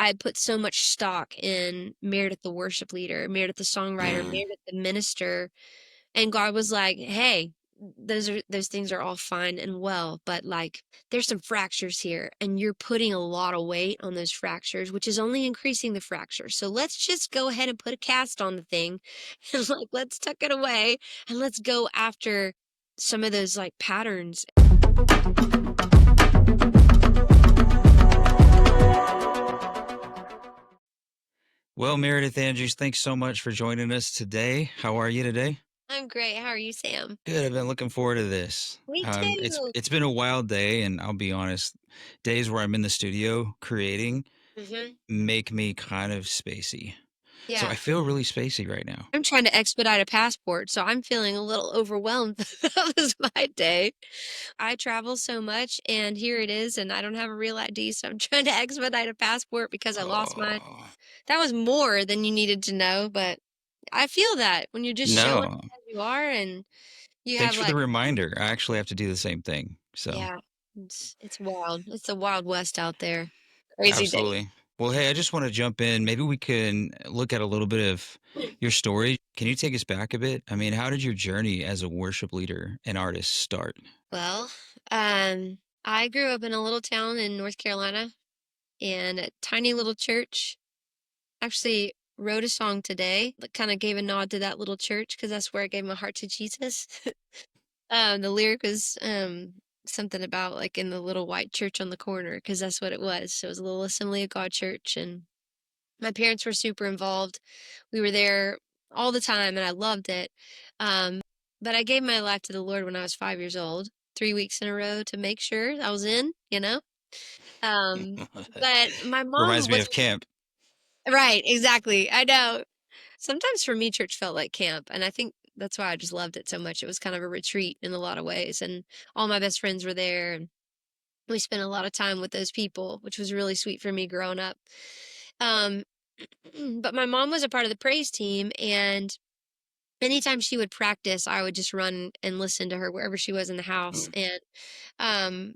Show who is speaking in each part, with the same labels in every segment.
Speaker 1: I put so much stock in Meredith the worship leader, Meredith the songwriter,
Speaker 2: Mm.
Speaker 1: Meredith the minister, and God was like, "Hey, those things are all fine and well, but like there's some fractures here, and you're putting a lot of weight on those fractures, which is only increasing the fractures. So let's just go ahead and put a cast on the thing, and like let's tuck it away, and let's go after some of those like patterns."
Speaker 2: Well, Meredith Andrews, thanks so much for joining us today. How are you today?
Speaker 1: I'm great. How are you, Sam?
Speaker 2: Good. I've been looking forward to this.
Speaker 1: Me
Speaker 2: It's
Speaker 1: too.
Speaker 2: it's been a wild day, and I'll be honest, days where I'm in the studio creating
Speaker 1: Hmm.
Speaker 2: make me kind of spacey. So I
Speaker 1: Yeah.
Speaker 2: feel really spacey right now.
Speaker 1: I'm trying to expedite a passport, so I'm feeling a little overwhelmed. That was my day. I travel so much, and here it is, and I don't have a real ID, so I'm trying to expedite a passport because I lost mine.
Speaker 2: Oh,
Speaker 1: That was more than you needed to know, but I feel that when you're just showing
Speaker 2: no.
Speaker 1: up as you are and you
Speaker 2: Thanks
Speaker 1: have
Speaker 2: for the
Speaker 1: like,
Speaker 2: reminder. I actually have to do the same thing. So,
Speaker 1: yeah, it's wild. It's the Wild West out there. Crazy day.
Speaker 2: absolutely. Well, hey, I just want to jump in. Maybe we can look at a little bit of your story. Can you take us back a bit? I mean, how did your journey as a worship leader and artist start?
Speaker 1: Well, I grew up in a little town in North Carolina in a tiny little church. Actually wrote a song today that kind of gave a nod to that little church because that's where I gave my heart to Jesus. The lyric was something about like in the little white church on the corner because that's what it was. So it was a little Assembly of God church, and my parents were super involved. We were there all the time, and I loved it. But I gave my life to the Lord when I was 5 years old, 3 weeks in a row to make sure I was in, you know. Um, but my mom
Speaker 2: Reminds me
Speaker 1: was
Speaker 2: of camp.
Speaker 1: right, exactly. I know. Sometimes for me, church felt like camp, and I think that's why I just loved it so much. It was kind of a retreat in a lot of ways, and all my best friends were there, and we spent a lot of time with those people, which was really sweet for me growing up. Um, but my mom was a part of the praise team, and anytime she would practice, I would just run and listen to her wherever she was in the house. And um,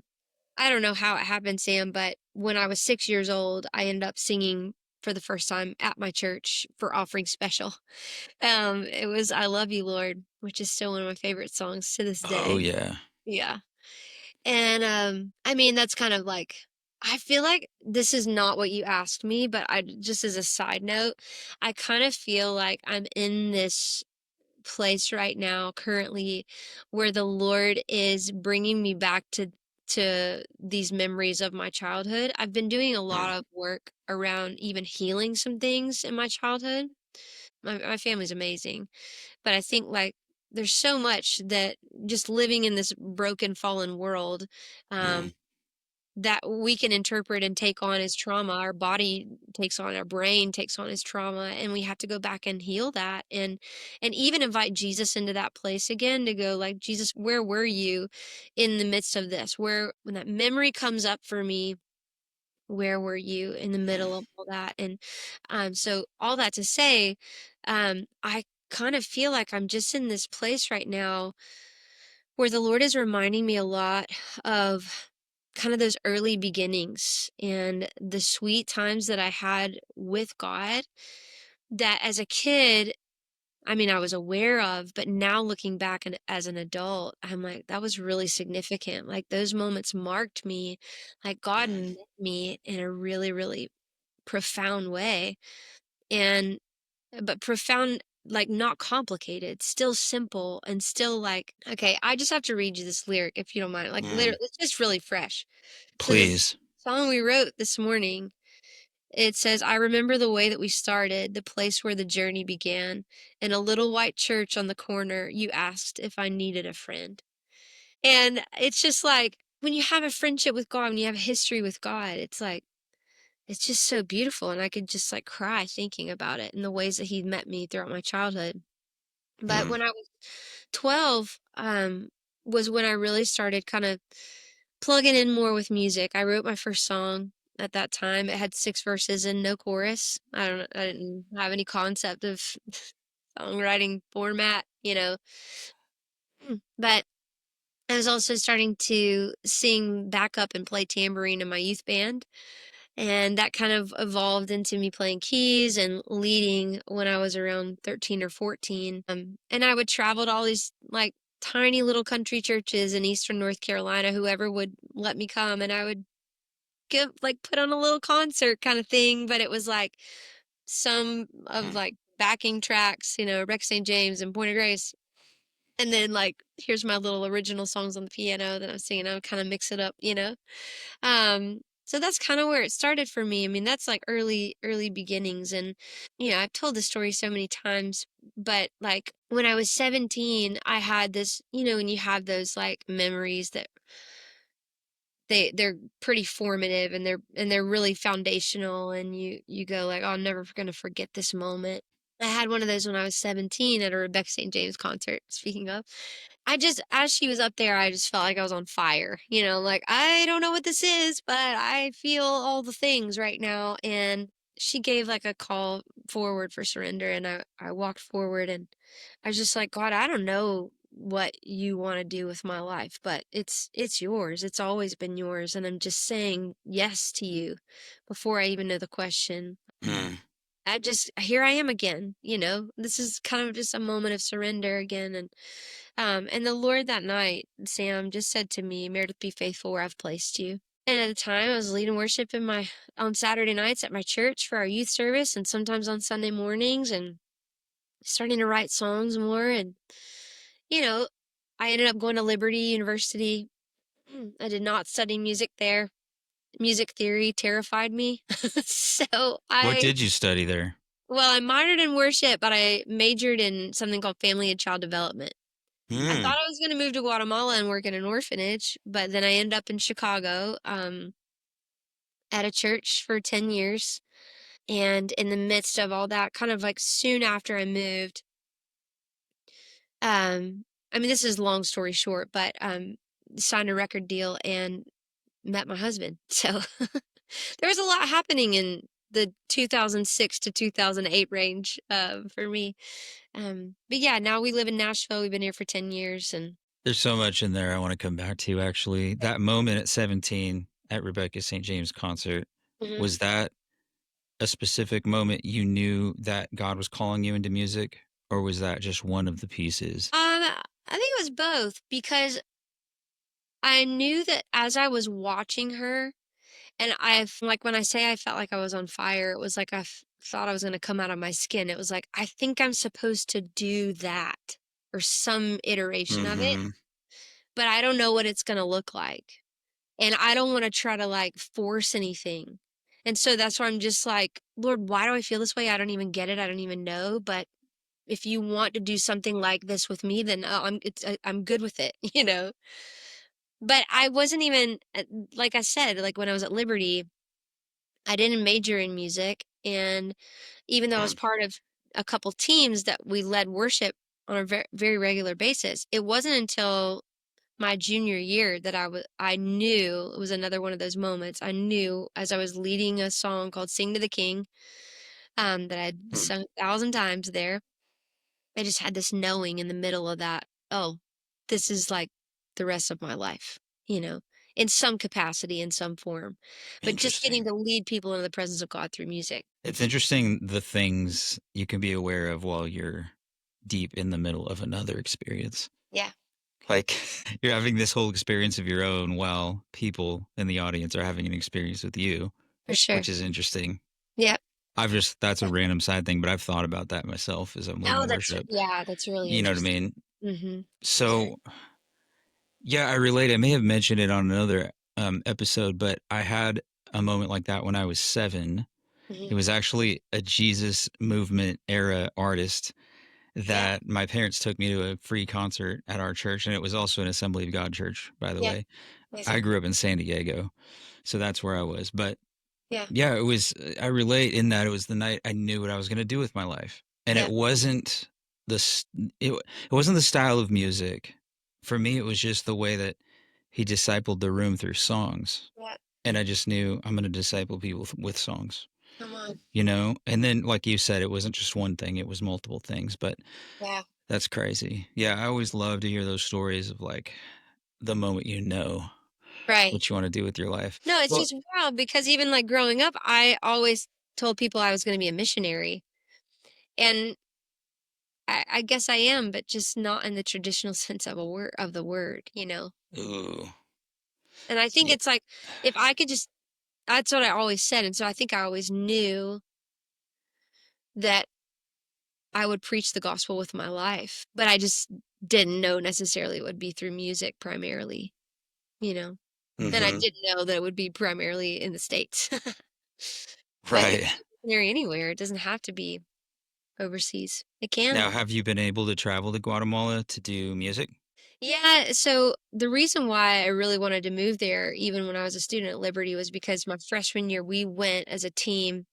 Speaker 1: I don't know how it happened, Sam, but when I was 6 years old, I ended up singing for the first time at my church for offering special. It was I Love You, Lord, which is still one of my favorite songs to this
Speaker 2: Oh
Speaker 1: day.
Speaker 2: yeah.
Speaker 1: Yeah. And I mean, that's kind of like I feel like this is not what you asked me, but I just as a side note, I kind of feel like I'm in this place right now currently where the Lord is bringing me back to these memories of my childhood. I've been doing a lot of work around even healing some things in my childhood. My family's amazing, but I think like there's so much that just living in this broken fallen world
Speaker 2: Mm.
Speaker 1: um that we can interpret and take on as trauma. Our body takes on, our brain takes on as trauma, and we have to go back and heal that, and even invite Jesus into that place again to go like, Jesus, where were you in the midst of this? Where when that memory comes up for me, where were you in the middle of all that? And so all that to say, I kind of feel like I'm just in this place right now where the Lord is reminding me a lot of kind of those early beginnings and the sweet times that I had with God that as a kid, I mean, I was aware of, but now looking back and as an adult, I'm like, that was really significant. Like those moments marked me, like God met me in a really, really profound way. And but profound, like not complicated, still simple and still like, okay, I just have to read you this lyric if you don't mind. Like
Speaker 2: Mm.
Speaker 1: literally, it's just really fresh. So this
Speaker 2: Please.
Speaker 1: song we wrote this morning, it says, I remember the way that we started, the place where the journey began. In a little white church on the corner, you asked if I needed a friend. And it's just like when you have a friendship with God, when you have a history with God, it's like it's just so beautiful, and I could just, like, cry thinking about it and the ways that he met me throughout my childhood. But
Speaker 2: Mm.
Speaker 1: when I was 12, was when I really started kinda plugging in more with music. I wrote my first song at that time. It had 6 verses and no chorus. I didn't have any concept of songwriting format, you know? But I was also starting to sing backup and play tambourine in my youth band. And that kind of evolved into me playing keys and leading when I was around 13 or 14. And I would travel to all these like tiny little country churches in Eastern North Carolina, whoever would let me come. And I would give, like, put on a little concert kind of thing. But it was like some of
Speaker 2: Mm.
Speaker 1: like backing tracks, Rex St. James and Point of Grace. And then like, here's my little original songs on the piano that I'm singing. I would kind of mix it up. So that's kind of where it started for me. I mean, that's like early beginnings. And, I've told this story so many times, but like when I was 17, I had this, when you have those like memories that they're pretty formative and they're really foundational, and you go like, "Oh, I'm never gonna forget this moment." I had one of those when I was 17 at a Rebecca St. James concert, speaking of. I just as she was up there, I just felt like I was on fire, like, "I don't know what this is, but I feel all the things right now," and she gave, like, a call forward for surrender, and I walked forward, and I was just like, "God, I don't know what you wanna do with my life, but it's yours, it's always been yours, and I'm just saying yes to you before I even know the question."
Speaker 2: Mm.
Speaker 1: I just here I am again, This is kind of just a moment of surrender again, and the Lord that night, Sam, just said to me, "Meredith, be faithful where I've placed you." And at the time, I was leading worship on Saturday nights at my church for our youth service, and sometimes on Sunday mornings, and starting to write songs more, and you know, I ended up going to Liberty University. I did not study music there. Music theory terrified me. So
Speaker 2: What did you study there?
Speaker 1: I minored in worship, but I majored in something called family and child development. I thought
Speaker 2: Mm.
Speaker 1: I was going to move to Guatemala and work in an orphanage, but then I ended up in Chicago, at a church for 10 years. And in the midst of all that, kind of like soon after I moved, I mean, this is long story short, but signed a record deal and met my husband. So there was a lot happening in the 2006 to 2008 range, for me. But yeah, now we live in Nashville. We've been here for 10 years, and
Speaker 2: There's so much in there I want to come back to, actually. That moment at 17 at Rebecca St. James concert,
Speaker 1: Mhm.
Speaker 2: was that a specific moment you knew that God was calling you into music, or was that just one of the pieces?
Speaker 1: I think it was both because I knew that as I was watching her, and like when I say I felt like I was on fire, it was like thought I was going to come out of my skin. It was like, I think I'm supposed to do that or some iteration of it,
Speaker 2: Mhm.
Speaker 1: but I don't know what it's going to look like. And I don't want to try to like force anything. And so that's why I'm just like, Lord, why do I feel this way? I don't even get it. I don't even know. But if you want to do something like this with me, then I'm good with it, you know? But I wasn't even, like I said, like when I was at Liberty, I didn't major in music. And even though I was
Speaker 2: Mm.
Speaker 1: part of a couple teams that we led worship on a very regular basis, it wasn't until my junior year that I knew it was another one of those moments. I knew as I was leading a song called Sing to the King, that I'd
Speaker 2: Mm.
Speaker 1: sung 1,000 times there. I just had this knowing in the middle of that, oh, this is like the rest of my life, in some capacity, in some form. But just getting
Speaker 2: Interesting.
Speaker 1: to lead people into the presence of God through music.
Speaker 2: It's interesting the things you can be aware of while you're deep in the middle of another experience.
Speaker 1: Yeah,
Speaker 2: Like, you're having this whole experience of your own while people in the audience are having an experience with you,
Speaker 1: for sure.
Speaker 2: which is interesting.
Speaker 1: Yep.
Speaker 2: That's a random side thing, but I've thought about that myself as I'm
Speaker 1: Oh,
Speaker 2: leading worship.
Speaker 1: that's really
Speaker 2: You know what I
Speaker 1: interesting.
Speaker 2: mean?
Speaker 1: Mhm.
Speaker 2: So, yeah, I relate. I may have mentioned it on another episode, but I had a moment like that when I was 7. It
Speaker 1: Mhm.
Speaker 2: was actually a Jesus movement era artist
Speaker 1: Yeah,
Speaker 2: that my parents took me to a free concert at our church, and it was also an Assembly of God church, by the
Speaker 1: yeah.
Speaker 2: way. I
Speaker 1: Amazing.
Speaker 2: grew up in San Diego, so that's where I was. But
Speaker 1: Yeah,
Speaker 2: yeah, it was. I relate in that it was the night I knew what I was going to do with my life, and
Speaker 1: yeah,
Speaker 2: it wasn't the it wasn't the style of music. For me, it was just the way that he discipled the room through songs,
Speaker 1: yeah.
Speaker 2: and I just knew I'm going to disciple people with songs,
Speaker 1: Come on.
Speaker 2: you know. And then, like you said, it wasn't just one thing; it was multiple things. But
Speaker 1: Yeah.
Speaker 2: that's crazy. Yeah, I always love to hear those stories of like the moment you know.
Speaker 1: Right.
Speaker 2: what you want to do with your life.
Speaker 1: No, it's
Speaker 2: Well,
Speaker 1: just wild because even, like, growing up, I always told people I was gonna be a missionary, and I guess I am, but just not in the traditional sense of a word of the word, you know?
Speaker 2: ooh,
Speaker 1: And I think
Speaker 2: yeah,
Speaker 1: it's like, if I could just that's what I always said, and so I think I always knew that I would preach the gospel with my life, but I just didn't know necessarily it would be through music primarily, you know? And I
Speaker 2: mm-hmm,
Speaker 1: didn't know that it would be primarily in the States. But you
Speaker 2: right.
Speaker 1: can be a missionary anywhere, it doesn't have to be overseas. It
Speaker 2: Now,
Speaker 1: can.
Speaker 2: have you been able to travel to Guatemala to do music?
Speaker 1: Yeah, so the reason why I really wanted to move there, even when I was a student at Liberty, was because my freshman year we went as a team.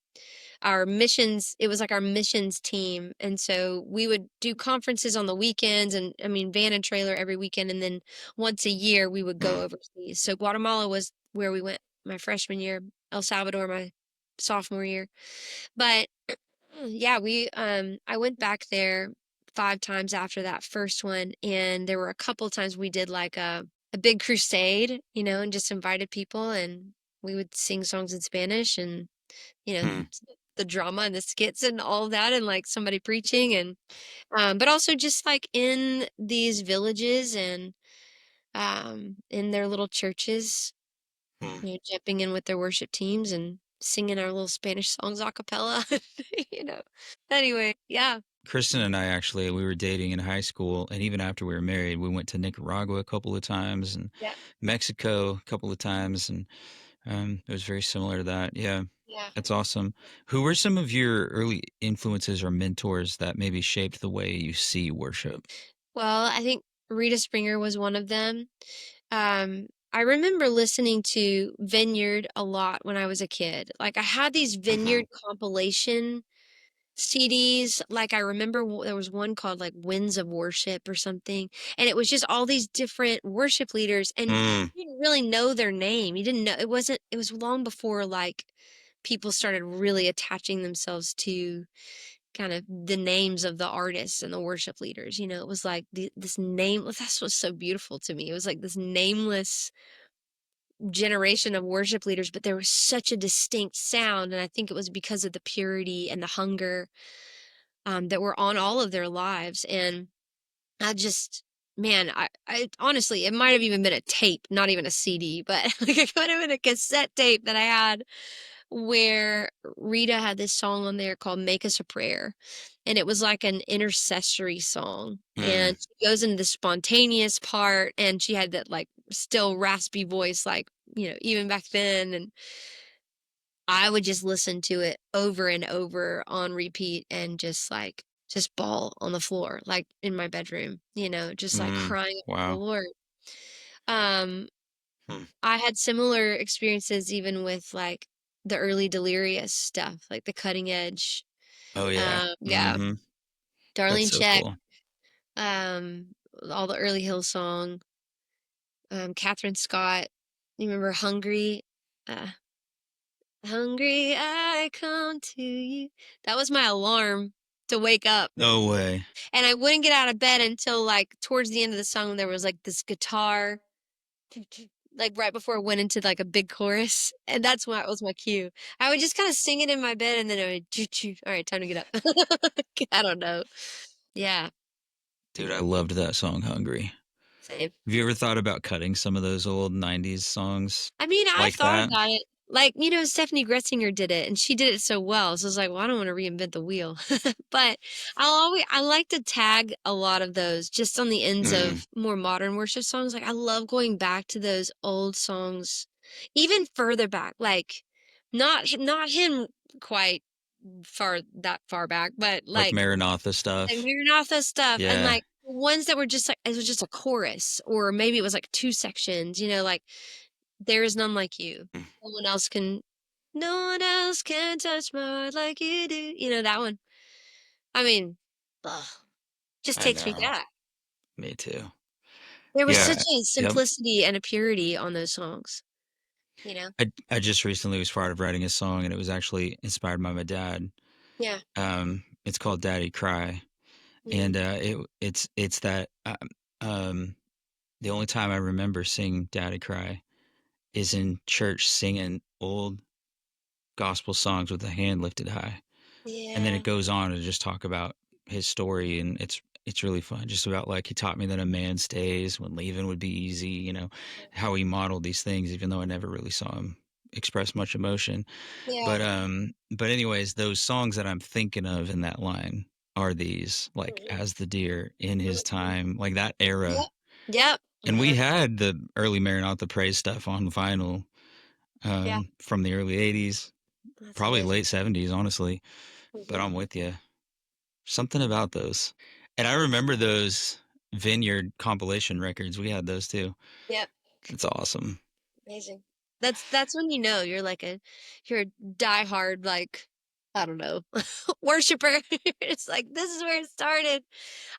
Speaker 1: Our missions, it was like our missions team. And so we would do conferences on the weekends and I mean van and trailer every weekend. And then once a year we would go
Speaker 2: Hmm,
Speaker 1: overseas. So Guatemala was where we went my freshman year, El Salvador my sophomore year. But yeah, I went back there 5 times after that first one, and there were a couple times we did like a big crusade, you know, and just invited people and we would sing songs in Spanish and, you know,
Speaker 2: hmm,
Speaker 1: the drama and the skits and all that and like somebody preaching and but also just like in these villages and in their little churches,
Speaker 2: hmm.
Speaker 1: you know, jumping in with their worship teams and singing our little Spanish songs a cappella, you know. Anyway, yeah.
Speaker 2: Kristen and I actually, we were dating in high school, and even after we were married, we went to Nicaragua a couple of times and
Speaker 1: Yeah.
Speaker 2: Mexico a couple of
Speaker 1: Mhm.
Speaker 2: times, and it was very similar to that. Yeah,
Speaker 1: Yeah.
Speaker 2: that's awesome. Who were some of your early influences or mentors that maybe shaped the way you see worship?
Speaker 1: Well, I think Rita Springer was one of them. I remember listening to Vineyard a lot when I was a kid. Like I had these
Speaker 2: Hmm,
Speaker 1: Vineyard compilation CDs. Like I remember there was one called like Winds of Worship or something, and it was just all these different worship leaders, and
Speaker 2: mm,
Speaker 1: you didn't really know their name. You didn't know it wasn't. It was long before like people started really attaching themselves to kind of the names of the artists and the worship leaders. You know, it was like this name. That's what's so beautiful to me. It was like this nameless generation of worship leaders, but there was such a distinct sound, and I think it was because of the purity and the hunger that were on all of their lives. And I just, man, I honestly, it might have even been a tape, not even a CD, but like it could have been a cassette tape that I had where Rita had this song on there called Make Us a Prayer. And it was like an intercessory song.
Speaker 2: mm,
Speaker 1: And she goes into the spontaneous part, and she had that like still raspy voice, like, you know, even back then. And I would just listen to it over and over on repeat and just bawl on the floor, like in my bedroom, you know, just like
Speaker 2: mm.
Speaker 1: crying out to the
Speaker 2: Wow.
Speaker 1: Lord. Um,
Speaker 2: Hmm.
Speaker 1: I had similar experiences even with like the early Delirious stuff, like the cutting edge.
Speaker 2: Oh yeah.
Speaker 1: Yeah,
Speaker 2: Hmm. That's
Speaker 1: Darlene
Speaker 2: so
Speaker 1: Check,
Speaker 2: cool.
Speaker 1: um, all the early Hillsong, Catherine Scott. You remember Hungry? Uh, Hungry, I come to you. That was my alarm to wake up.
Speaker 2: No way.
Speaker 1: And I wouldn't get out of bed until like towards the end of the song there was like this guitar like right before it went into like a big chorus. And that's why it was my cue. I would just kind of sing it in my bed and then I would choo choo. All right, time to get up. I don't know. Yeah,
Speaker 2: Dude, I loved that song, Hungry.
Speaker 1: same.
Speaker 2: Have you ever thought about cutting some of those old 90s songs
Speaker 1: I mean, I've
Speaker 2: like
Speaker 1: thought
Speaker 2: that?
Speaker 1: about it. Like, you know, Stephanie Gretzinger did it and she did it so well. So I was like, well, I don't want to reinvent the wheel. But I like to tag a lot of those just on the ends
Speaker 2: Mm,
Speaker 1: of more modern worship songs. Like I love going back to those old songs, even further back. Like not him quite that far back, but
Speaker 2: like Maranatha
Speaker 1: like
Speaker 2: stuff.
Speaker 1: Maranatha stuff and
Speaker 2: Yeah.
Speaker 1: like ones that were just like it was just a chorus or maybe it was like two sections, you know, like there is none like you.
Speaker 2: Mm,
Speaker 1: No one else can no one else can touch my heart like you do. You know that one? I mean, ugh, just
Speaker 2: I
Speaker 1: takes me
Speaker 2: know.
Speaker 1: back.
Speaker 2: Me too.
Speaker 1: There was such
Speaker 2: Yeah.
Speaker 1: a
Speaker 2: Yep.
Speaker 1: simplicity and a purity on those songs, you know?
Speaker 2: I just recently was part of writing a song, and it was actually inspired by my dad.
Speaker 1: Yeah.
Speaker 2: It's called Daddy Cry,
Speaker 1: Mm.
Speaker 2: and it's that the only time I remember seeing Daddy cry is in church singing old gospel songs with a hand lifted high. And then
Speaker 1: Yeah.
Speaker 2: it goes on to just talk about his story, and it's really fun. Just about like he taught me that a man stays when leaving would be easy, how he modeled these things, even though I never really saw him express much emotion.
Speaker 1: Yeah.
Speaker 2: But anyways, those songs that I'm thinking of in that line are these, like
Speaker 1: Mhm.
Speaker 2: As the Deer, In His
Speaker 1: Mhm.
Speaker 2: Time, like that era.
Speaker 1: Yep. Yep.
Speaker 2: And we
Speaker 1: 100.
Speaker 2: had the early Maranatha Praise stuff on vinyl
Speaker 1: Yeah.
Speaker 2: from the early 80s,
Speaker 1: That's
Speaker 2: probably
Speaker 1: amazing.
Speaker 2: late 70s, honestly. But
Speaker 1: Mhm.
Speaker 2: I'm with you. Something about those. And I remember those Vineyard compilation records. We had those too.
Speaker 1: Yep.
Speaker 2: It's awesome.
Speaker 1: Amazing. That's when you know you're a diehard, like, I don't know, worshiper. It's like, this is where it started.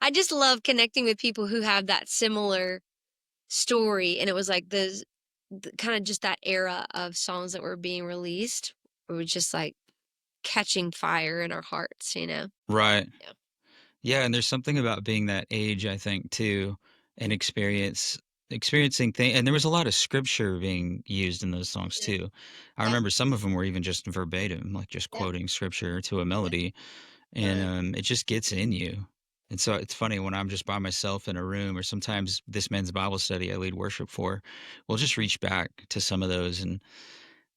Speaker 1: I just love connecting with people who have that similar story, and it was like the kinda just that era of songs that were being released, it was just, like, catching fire in our hearts, you know?
Speaker 2: Right.
Speaker 1: Yeah.
Speaker 2: Yeah, and there's something about being that age, I think, too, and experiencing things. And there was a lot of scripture being used in those songs
Speaker 1: Yeah.
Speaker 2: too. I
Speaker 1: Yep.
Speaker 2: remember some of them were even just verbatim, like just
Speaker 1: Yep.
Speaker 2: quoting scripture to a melody, and
Speaker 1: Right.
Speaker 2: it just gets in you. And so it's funny when I'm just by myself in a room, or sometimes this men's Bible study I lead worship for, we'll just reach back to some of those, and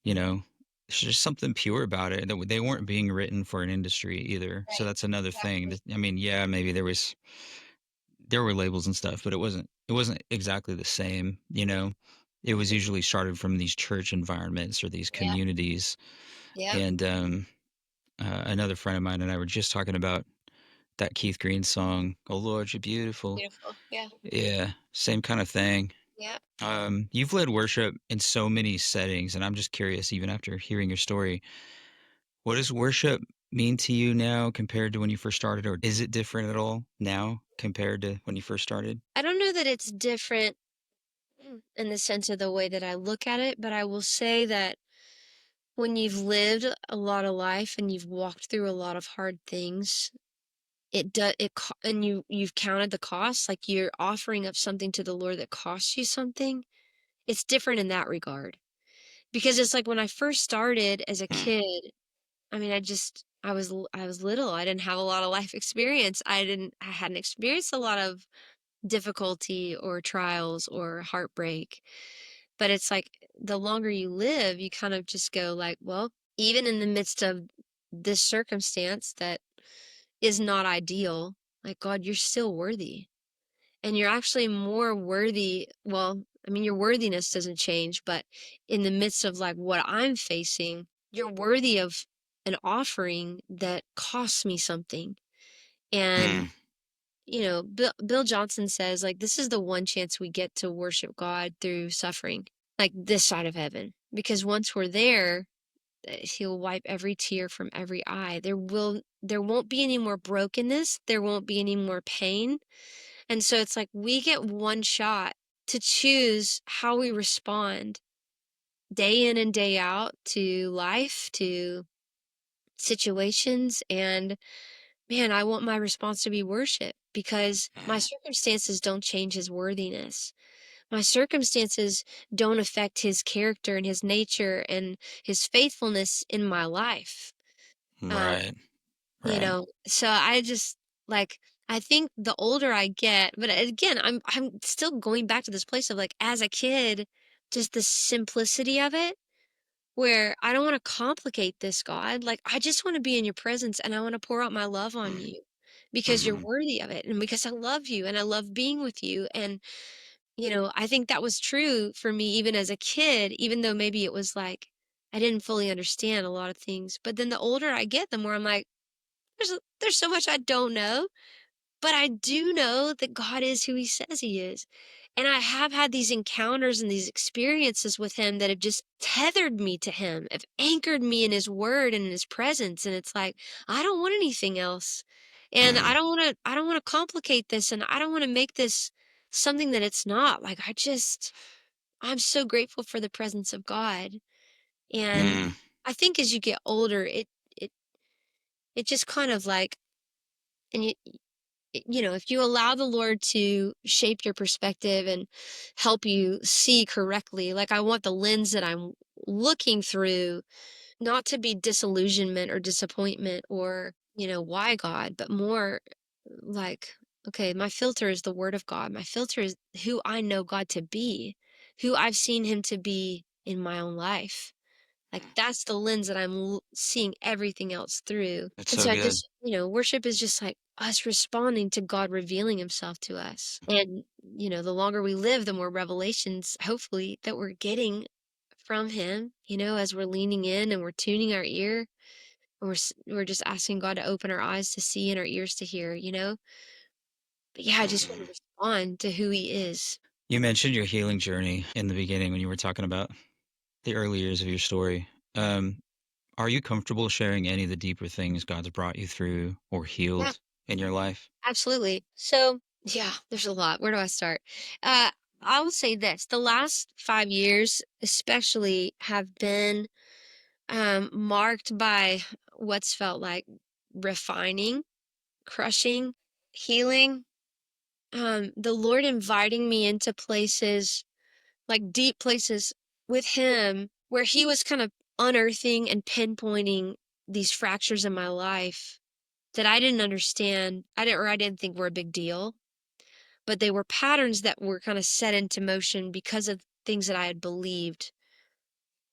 Speaker 2: you know, there's just something pure about it. That they weren't being written for an industry either. So
Speaker 1: Right.
Speaker 2: that's another thing.
Speaker 1: Exactly.
Speaker 2: I mean, yeah, maybe there were labels and stuff, but it wasn't exactly the same. It was
Speaker 1: Mhm.
Speaker 2: usually started from these church environments or these
Speaker 1: Yep.
Speaker 2: communities.
Speaker 1: Yep.
Speaker 2: And another friend of mine and I were just talking about that Keith Green song, "Oh Lord, You're Beautiful."
Speaker 1: Beautiful. Yeah.
Speaker 2: Yeah, same kind of thing.
Speaker 1: Yep.
Speaker 2: You've led worship in so many settings, and I'm just curious, even after hearing your story, what does worship mean to you now compared to when you first started, or is it different at all now compared to when you first started?
Speaker 1: I don't know that it's different in the sense of the way that I look at it, but I will say that when you've lived a lot of life and you've walked through a lot of hard things, and you've counted the cost, like you're offering up something to the Lord that costs you something. It's different in that regard. Because it's like when I first started as a
Speaker 2: Hmm.
Speaker 1: kid, I mean, I was little. I didn't have a lot of life experience. I hadn't experienced a lot of difficulty or trials or heartbreak. But it's like the longer you live, you kind of just go like, well, even in the midst of this circumstance that is not ideal, like, God, you're still worthy. And you're actually more worthy. Well, I mean, your worthiness doesn't change, but in the midst of like what I'm facing, you're worthy of an offering that costs me something. And
Speaker 2: Hmm.
Speaker 1: Bill Johnson says, like, this is the one chance we get to worship God through suffering, like this side of heaven. Because once we're there, he'll wipe every tear from every eye. There won't be any more brokenness. There won't be any more pain. And so it's like we get one shot to choose how we respond day in and day out to life, to situations. And man, I want my response to be worship because my
Speaker 2: Hmm.
Speaker 1: circumstances don't change his worthiness. My circumstances don't affect his character and his nature and his faithfulness in my life. Um,
Speaker 2: Right. Right.
Speaker 1: so I just like I think the older I get, but again, I'm still going back to this place of like as a kid, just the simplicity of it where I don't want to complicate this, God. Like, I just want to be in your presence and I want to pour out my love on you because you're
Speaker 2: Mm-hmm.
Speaker 1: worthy of it and because I love you and I love being with you. And, I think that was true for me even as a kid, even though maybe it was like I didn't fully understand a lot of things. But then the older I get, the more I'm like, there's so much I don't know, but I do know that God is who he says he is. And I have had these encounters and these experiences with him that have just tethered me to him, have anchored me in his word and in his presence. And it's like, I don't want anything else. And
Speaker 2: Hmm.
Speaker 1: I don't want to complicate this and I don't want to make this something that it's not. Like I'm so grateful for the presence of God. And
Speaker 2: Hmm.
Speaker 1: I think as you get older, it just kind of like and you. if you allow the Lord to shape your perspective and help you see correctly, like I want the lens that I'm looking through not to be disillusionment or disappointment or, why God, but more like, okay, my filter is the word of God. My filter is who I know God to be, who I've seen him to be in my own life. Like that's the lens that seeing everything else through.
Speaker 2: It's
Speaker 1: And
Speaker 2: so
Speaker 1: so I
Speaker 2: good.
Speaker 1: just, worship is just like us responding to God revealing himself to us. And, the longer we live, the more revelations, hopefully, that we're getting from him, as we're leaning in and we're tuning our ear and we're just asking God to open our eyes to see and our ears to hear. But yeah, I just want to respond to who he is.
Speaker 2: You mentioned your healing journey in the beginning when you were talking about the early years of your story. Um, are you comfortable sharing any of the deeper things God's brought you through or
Speaker 1: Yeah,
Speaker 2: healed in your life?
Speaker 1: absolutely. So, yeah, there's a lot. Where do I start? Uh, I will say this: the last 5 years, especially, have been marked by what's felt like refining, crushing, healing. The Lord inviting me into places, like deep places with Him, where He was kind of unearthing and pinpointing these fractures in my life that I didn't understand. I didn't think were a big deal, but they were patterns that were kind of set into motion because of things that I had believed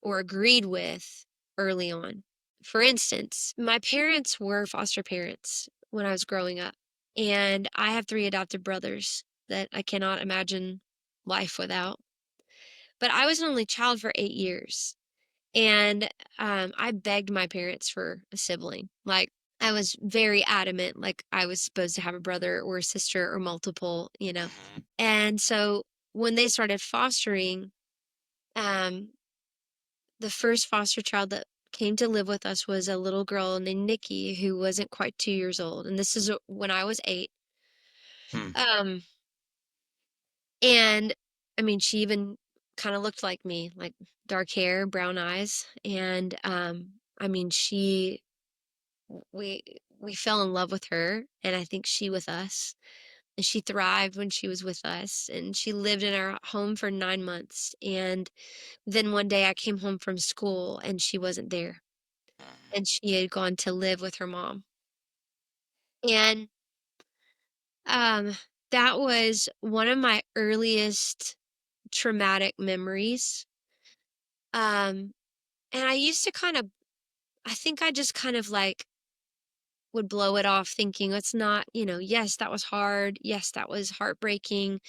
Speaker 1: or agreed with early on. For instance, my parents were foster parents when I was growing up, and I have three adopted brothers that I cannot imagine life without. But I was an only child for 8 years, and I begged my parents for a sibling. Like, I was very adamant, like, I was supposed to have a brother or a sister or multiple. And so when they started fostering, um, the first foster child that came to live with us was a little girl named Nikki who wasn't quite 2 years old. And this is when I was 8.
Speaker 2: Hmm.
Speaker 1: Um, and I mean, she even kind of looked like me, like dark hair, brown eyes. And I mean, we, we fell in love with her, and I think she with us. And she thrived when she was with us, and she lived in our home for 9 months. And then one day I came home from school and she wasn't there, and she had gone to live with her mom. And um that was one of my earliest traumatic memories. Um and I used to I think I just kind of like would blow it off thinking it's not, yes, that was hard. Yes, that was heartbreaking,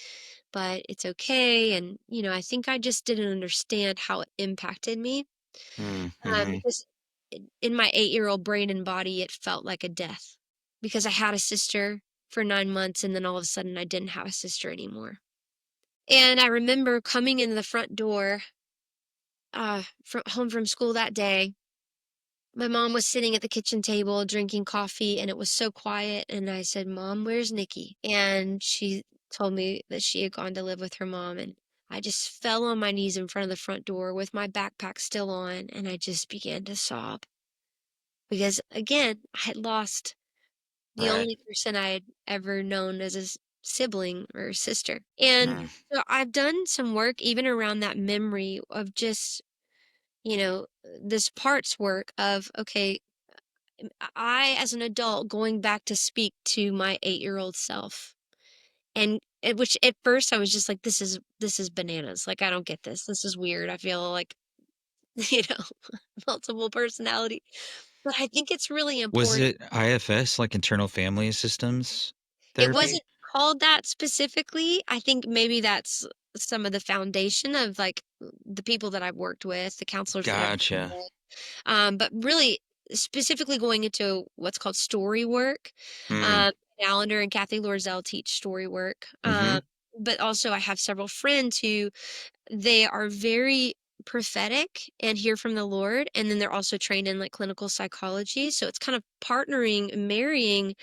Speaker 1: but it's okay. And, I think I just didn't understand how it impacted me.
Speaker 2: Mm-hmm.
Speaker 1: Because in my 8-year-old brain and body, it felt like a death because I had a sister for 9 months, and then all of a sudden I didn't have a sister anymore. And I remember coming in the front door, from home from school that day. My mom was sitting at the kitchen table drinking coffee, and it was so quiet. And I said, "Mom, where's Nikki?" And she told me that she had gone to live with her mom. And I just fell on my knees in front of the front door with my backpack still on, and I just began to sob because, again, I had lost the
Speaker 2: Right.
Speaker 1: only person I had ever known as a sibling or sister. And
Speaker 2: Mm.
Speaker 1: so I've done some work even around that memory of just, this parts work of, okay, I, as an adult, going back to speak to my 8-year-old self. And which at first I was just like, this is bananas. Like, I don't get this. This is weird. I feel like, you know, multiple personality. But I think it's really
Speaker 2: Was
Speaker 1: important.
Speaker 2: it IFS, like internal family systems
Speaker 1: It
Speaker 2: therapy?
Speaker 1: wasn't called that specifically. I think maybe that's some of the foundation of, like, the people that I've worked with, the counselors that I've
Speaker 2: Gotcha.
Speaker 1: worked with. But really specifically going into what's called story work.
Speaker 2: Mm.
Speaker 1: Um, Allender and Kathy Lorzell teach story work.
Speaker 2: Mm-hmm.
Speaker 1: But also I have several friends who they are very prophetic and hear from the Lord, and then they're also trained in, like, clinical psychology. So it's kind of partnering, marrying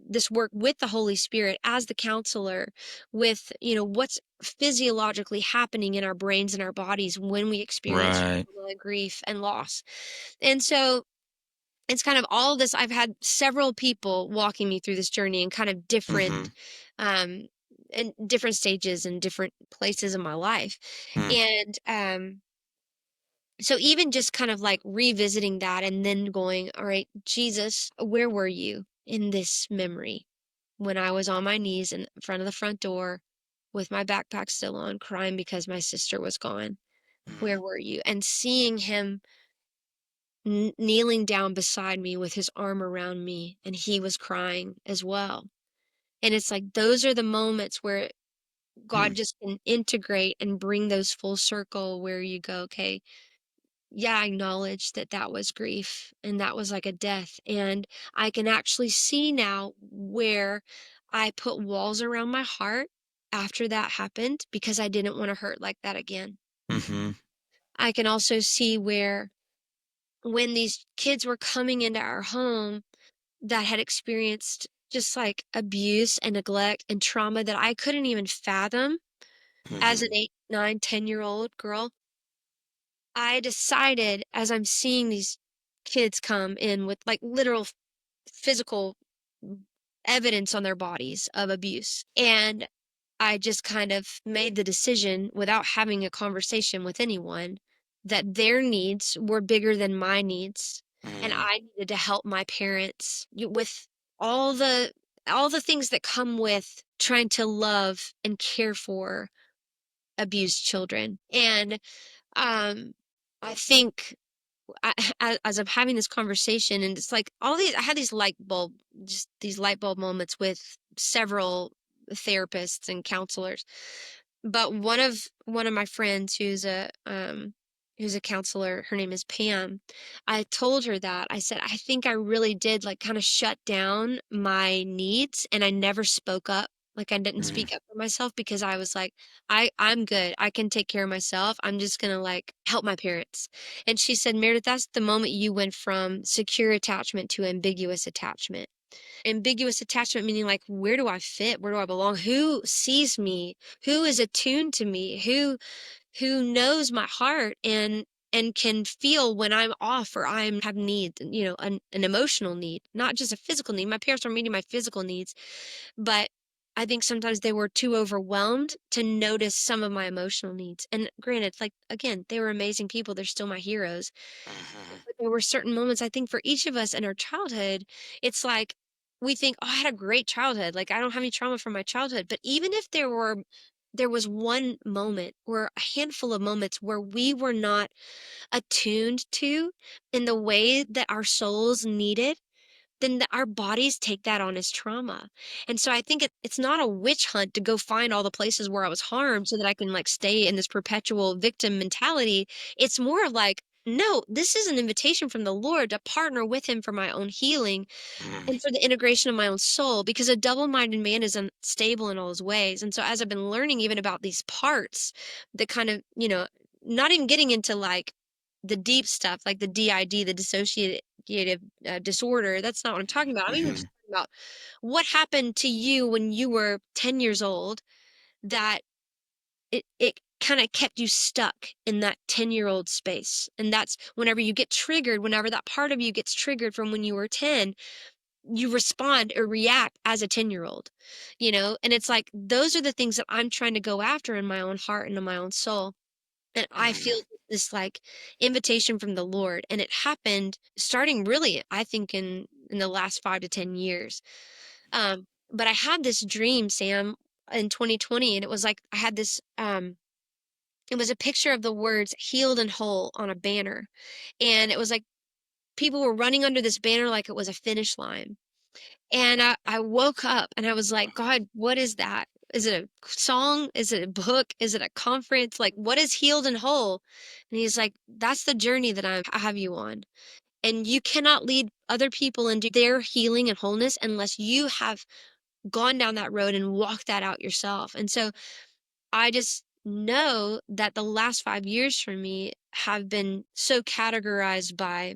Speaker 1: this work with the Holy Spirit as the counselor with, what's physiologically happening in our brains and our bodies when we experience
Speaker 2: Right.
Speaker 1: trauma, grief, and loss. And so it's kind of all of this. I've had several people walking me through this journey in kind of different,
Speaker 2: Mhm.
Speaker 1: um, in different stages and different places in my life.
Speaker 2: Mm.
Speaker 1: And, so even just kind of like revisiting that and then going, all right, Jesus, where were you in this memory when I was on my knees in front of the front door with my backpack still on, crying because my sister was gone?
Speaker 2: Mhm.
Speaker 1: Where were you? And seeing him kneeling down beside me with his arm around me, and he was crying as well. And it's like those are the moments where God
Speaker 2: Mm.
Speaker 1: just can integrate and bring those full circle where you go, okay, yeah, I acknowledge that that was grief and that was like a death. And I can actually see now where I put walls around my heart after that happened because I didn't want to hurt like that again.
Speaker 2: Mhm.
Speaker 1: I can also see where when these kids were coming into our home that had experienced just like abuse and neglect and trauma that I couldn't even fathom as an
Speaker 2: Mhm.
Speaker 1: 8, 9, 10-year-old girl, I decided as I'm seeing these kids come in with like literal physical evidence on their bodies of abuse. And I just kind of made the decision without having a conversation with anyone that their needs were bigger than my needs. And
Speaker 2: Mhm.
Speaker 1: I needed to help my parents with all the all the things that come with trying to love and care for abused children. And I think as I'm having this conversation and it's like all these I had these light bulb moments with several therapists and counselors. But one of my friends who's a counselor, her name is Pam. I told her that. I said, I think I really did like kind of shut down my needs and I never spoke up. Like I didn't
Speaker 2: Mhm.
Speaker 1: speak up for myself because I was like, I'm good. I can take care of myself. I'm just gonna like help my parents. And she said, Meredith, that's the moment you went from secure attachment to ambiguous attachment. Ambiguous attachment meaning like, where do I fit? Where do I belong? Who sees me? Who is attuned to me? Who knows my heart and can feel when I'm off or I'm have needs, an emotional need, not just a physical need. My parents are meeting my physical needs, but I think sometimes they were too overwhelmed to notice some of my emotional needs. And granted, like again, they were amazing people. They're still my heroes.
Speaker 2: Mhm.
Speaker 1: But there were certain moments I think for each of us in our childhood, it's like we think, "Oh, I had a great childhood. Like I don't have any trauma from my childhood." But even if there was one moment or a handful of moments where we were not attuned to in the way that our souls needed, then our bodies take that on as trauma. And so I think it's not a witch hunt to go find all the places where I was harmed so that I can like stay in this perpetual victim mentality. It's more of like, no, this is an invitation from the Lord to partner with him for my own healing
Speaker 2: Mhm.
Speaker 1: and for the integration of my own soul because a double-minded man is unstable in all his ways. And so as I've been learning even about these parts that kind of, not even getting into like the deep stuff like the DID, the dissociative disorder, that's not what I'm talking about. I'm even just
Speaker 2: Mhm.
Speaker 1: talking about what happened to you when you were 10 years old that it kind of kept you stuck in that 10-year-old space. And that's whenever you get triggered, whenever that part of you gets triggered from when you were 10, you respond or react as a 10-year-old, and it's like those are the things that I'm trying to go after in my own heart and in my own soul. And I feel
Speaker 2: Mhm.
Speaker 1: this like invitation from the Lord. And it happened starting really, I think, in the last 5 to 10 years. But I had this dream, Sam, in 2020, and it was like I had this it was a picture of the words healed and whole on a banner. And it was like people were running under this banner like it was a finish line. And I woke up and I was like, God, what is that? Is it a song? Is it a book? Is it a conference? Like, what is healed and whole? And he's like, that's the journey that I have you on. And you cannot lead other people into their healing and wholeness unless you have gone down that road and walked that out yourself. And so I just know that the last 5 years for me have been so categorized by,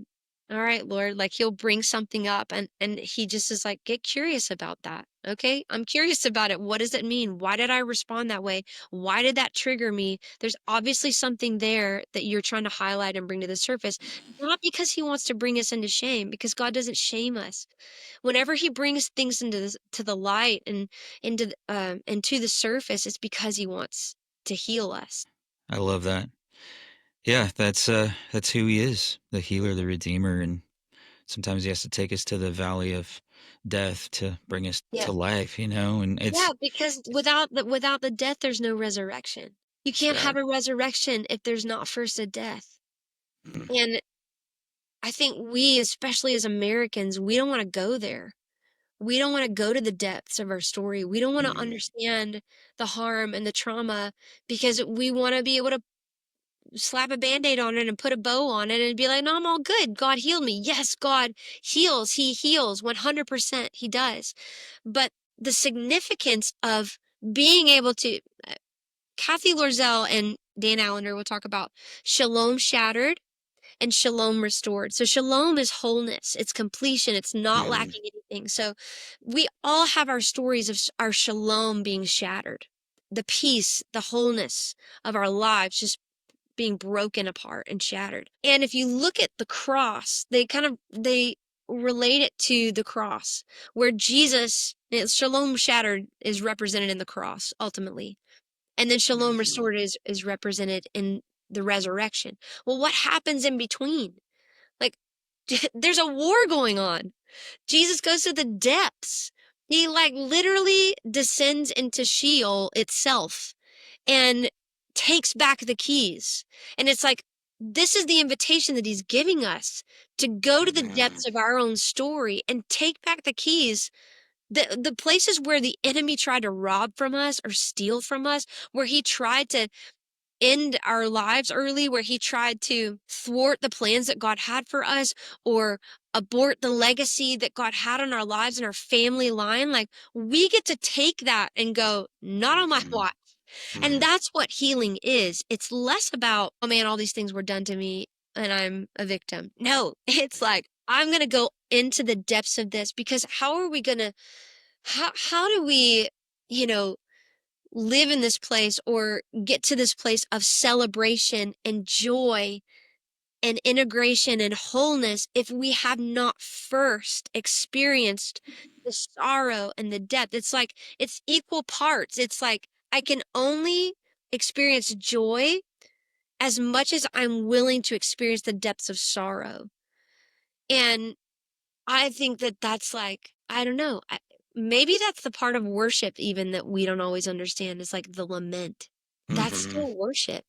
Speaker 1: all right, Lord, like he'll bring something up and he just is like, get curious about that. Okay, I'm curious about it. What does it mean? Why did I respond that way? Why did that trigger me? There's obviously something there that you're trying to highlight and bring to the surface. Not because he wants to bring us into shame, because God doesn't shame us. Whenever he brings things into to the light and and to the surface, it's because he wants to heal us.
Speaker 2: I love that. Yeah, that's who he is, the healer, the redeemer, and sometimes he has to take us to the valley of death to bring us
Speaker 1: Yeah.
Speaker 2: to life, you know, and
Speaker 1: Yeah,
Speaker 2: it's
Speaker 1: because without the death, there's no resurrection. You
Speaker 2: it's
Speaker 1: can't
Speaker 2: right.
Speaker 1: have a resurrection if there's not first a death. And I think we, especially as Americans, we don't wanna go there. We don't wanna go to the depths of our story. We don't wanna understand the harm and the trauma because we wanna be able to slap a Band-Aid on it and put a bow on it and be like, "No, I'm all good. God healed me." Yes, God heals. He heals 100%. He does. But the significance of being able to Kathy Lorzell and Dan Allender will talk about shalom shattered and shalom restored. So shalom is wholeness, it's completion, it's not lacking anything. So we all have our stories of our shalom being shattered. The peace, the wholeness of our lives just being broken apart and shattered. And if you look at the cross, they relate it to the cross where shalom shattered is represented in the cross ultimately. And then shalom restored is represented in the resurrection. Well, what happens in between? Like, there's a war going on. Jesus goes to the depths. He like literally descends into Sheol itself and takes back the keys. And it's like, this is the invitation that he's giving us to go to the depths of our own story and take back the keys. The places where the enemy tried to rob from us or steal from us, where he tried to end our lives early, where he tried to thwart the plans that God had for us or abort the legacy that God had on our lives and our family line. Like, we get to take that and go, not on my watch. And that's what healing is. It's less about, oh man, all these things were done to me and I'm a victim. No, it's like, I'm going to go into the depths of this because how are we going to, how do we, you know, live in this place or get to this place of celebration and joy and integration and wholeness if we have not first experienced the sorrow and the depth? It's like it's equal parts. It's like I can only experience joy as much as I'm willing to experience the depths of sorrow. And I think that that's like, I don't know. Maybe that's the part of worship even that we don't always understand is like the lament. That's still worship.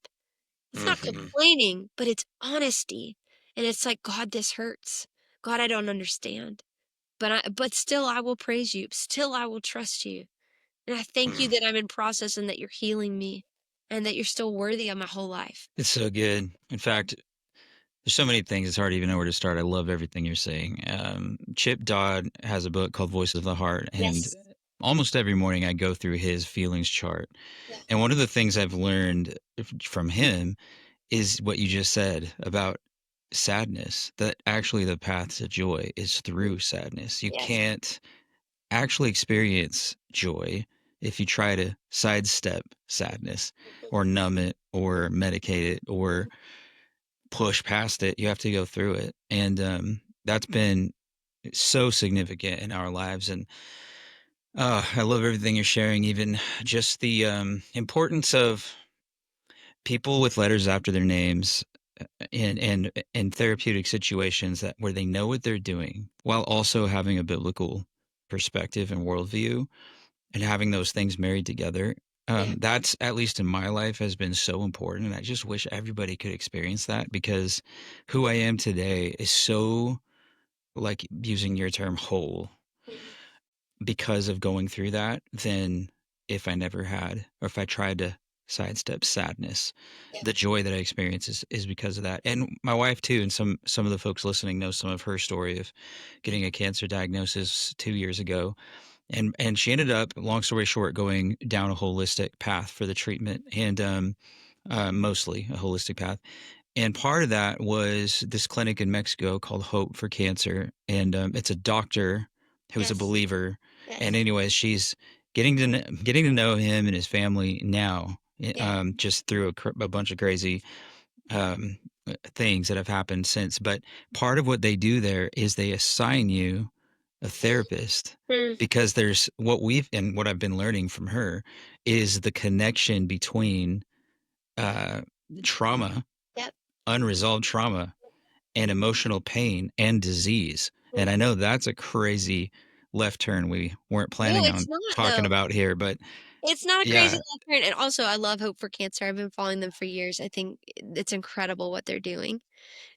Speaker 1: It's not complaining, but it's honesty. And it's like, God, this hurts. God, I don't understand. But still I will praise you. Still I will trust you. And I thank you that I'm in process and that you're healing me and that you're still worthy of my whole life.
Speaker 2: It's so good. In fact, there's so many things, it's hard to even know where to start. I love everything you're saying. Chip Dodd has a book called Voices of the Heart, and
Speaker 1: Yes.
Speaker 2: almost every morning I go through his feelings chart.
Speaker 1: Yeah.
Speaker 2: And one of the things I've learned from him is what you just said about sadness, that actually the path to joy is through sadness. You
Speaker 1: Yes.
Speaker 2: can't actually experience joy if you try to sidestep sadness or numb it or medicate it or push past it. You have to go through it. And that's been so significant in our lives. And I love everything you're sharing, even just the importance of people with letters after their names in therapeutic situations that where they know what they're doing while also having a biblical perspective and worldview and having those things married together.
Speaker 1: Yeah.
Speaker 2: That's at least in my life has been so important, and I just wish everybody could experience that because who I am today is so, like using your term, whole
Speaker 1: Mhm.
Speaker 2: because of going through that than if I never had or if I tried to sidestep sadness.
Speaker 1: Yeah.
Speaker 2: The joy that I experience is because of that. And my wife too, and some of the folks listening know some of her story of getting a cancer diagnosis 2 years ago. And she ended up, long story short, going down a holistic path for the treatment and mostly a holistic path. And part of that was this clinic in Mexico called Hope for Cancer. And it's a doctor who's a
Speaker 1: Yes.
Speaker 2: believer And
Speaker 1: Yes.
Speaker 2: anyways, she's getting to know him and his family now,
Speaker 1: Yeah.
Speaker 2: just through a bunch of crazy um, things that have happened since. But part of what they do there is they assign you a therapist
Speaker 1: Mm.
Speaker 2: because there's what I've been learning from her is the connection between uh, trauma,
Speaker 1: Yep.
Speaker 2: unresolved trauma, and emotional pain and disease. And I
Speaker 1: Mhm.
Speaker 2: know that's a crazy left turn we weren't
Speaker 1: No,
Speaker 2: planning
Speaker 1: it's
Speaker 2: on
Speaker 1: not
Speaker 2: talking
Speaker 1: though.
Speaker 2: about here, but
Speaker 1: It's not a crazy
Speaker 2: yeah.
Speaker 1: left turn, and also I love Hope for Cancer. I've been following them for years. I think it's incredible what they're doing.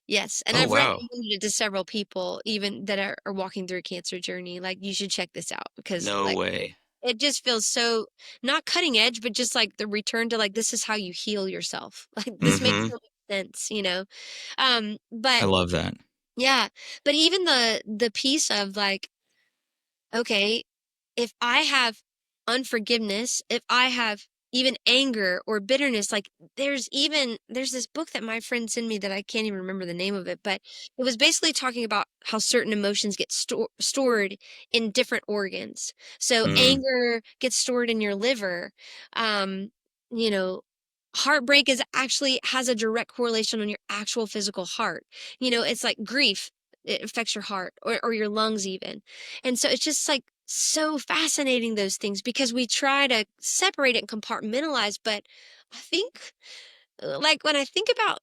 Speaker 1: Yes, and
Speaker 2: Oh
Speaker 1: I've
Speaker 2: wow.
Speaker 1: recommended it to several people even that are walking through a cancer journey. Like, you should check this out because,
Speaker 2: No
Speaker 1: like,
Speaker 2: way.
Speaker 1: it just feels so not cutting edge, but just like the return to like this is how you heal yourself. Like this makes
Speaker 2: Mhm.
Speaker 1: so much sense, you know.
Speaker 2: I
Speaker 1: But
Speaker 2: love that.
Speaker 1: yeah, but even the piece of like, okay, if I have unforgiveness, if I have even anger or bitterness, like there's this book that my friend sent me that I can't even remember the name of it, but it was basically talking about how certain emotions get stored in different organs. So
Speaker 2: Mm,
Speaker 1: anger gets stored in your liver. Um, you know, heartbreak is actually has a direct correlation on your actual physical heart. You know, it's like grief, it affects your heart or your lungs even. And so it's just like so fascinating those things because we try to separate it and compartmentalize. But I think, like, when I think about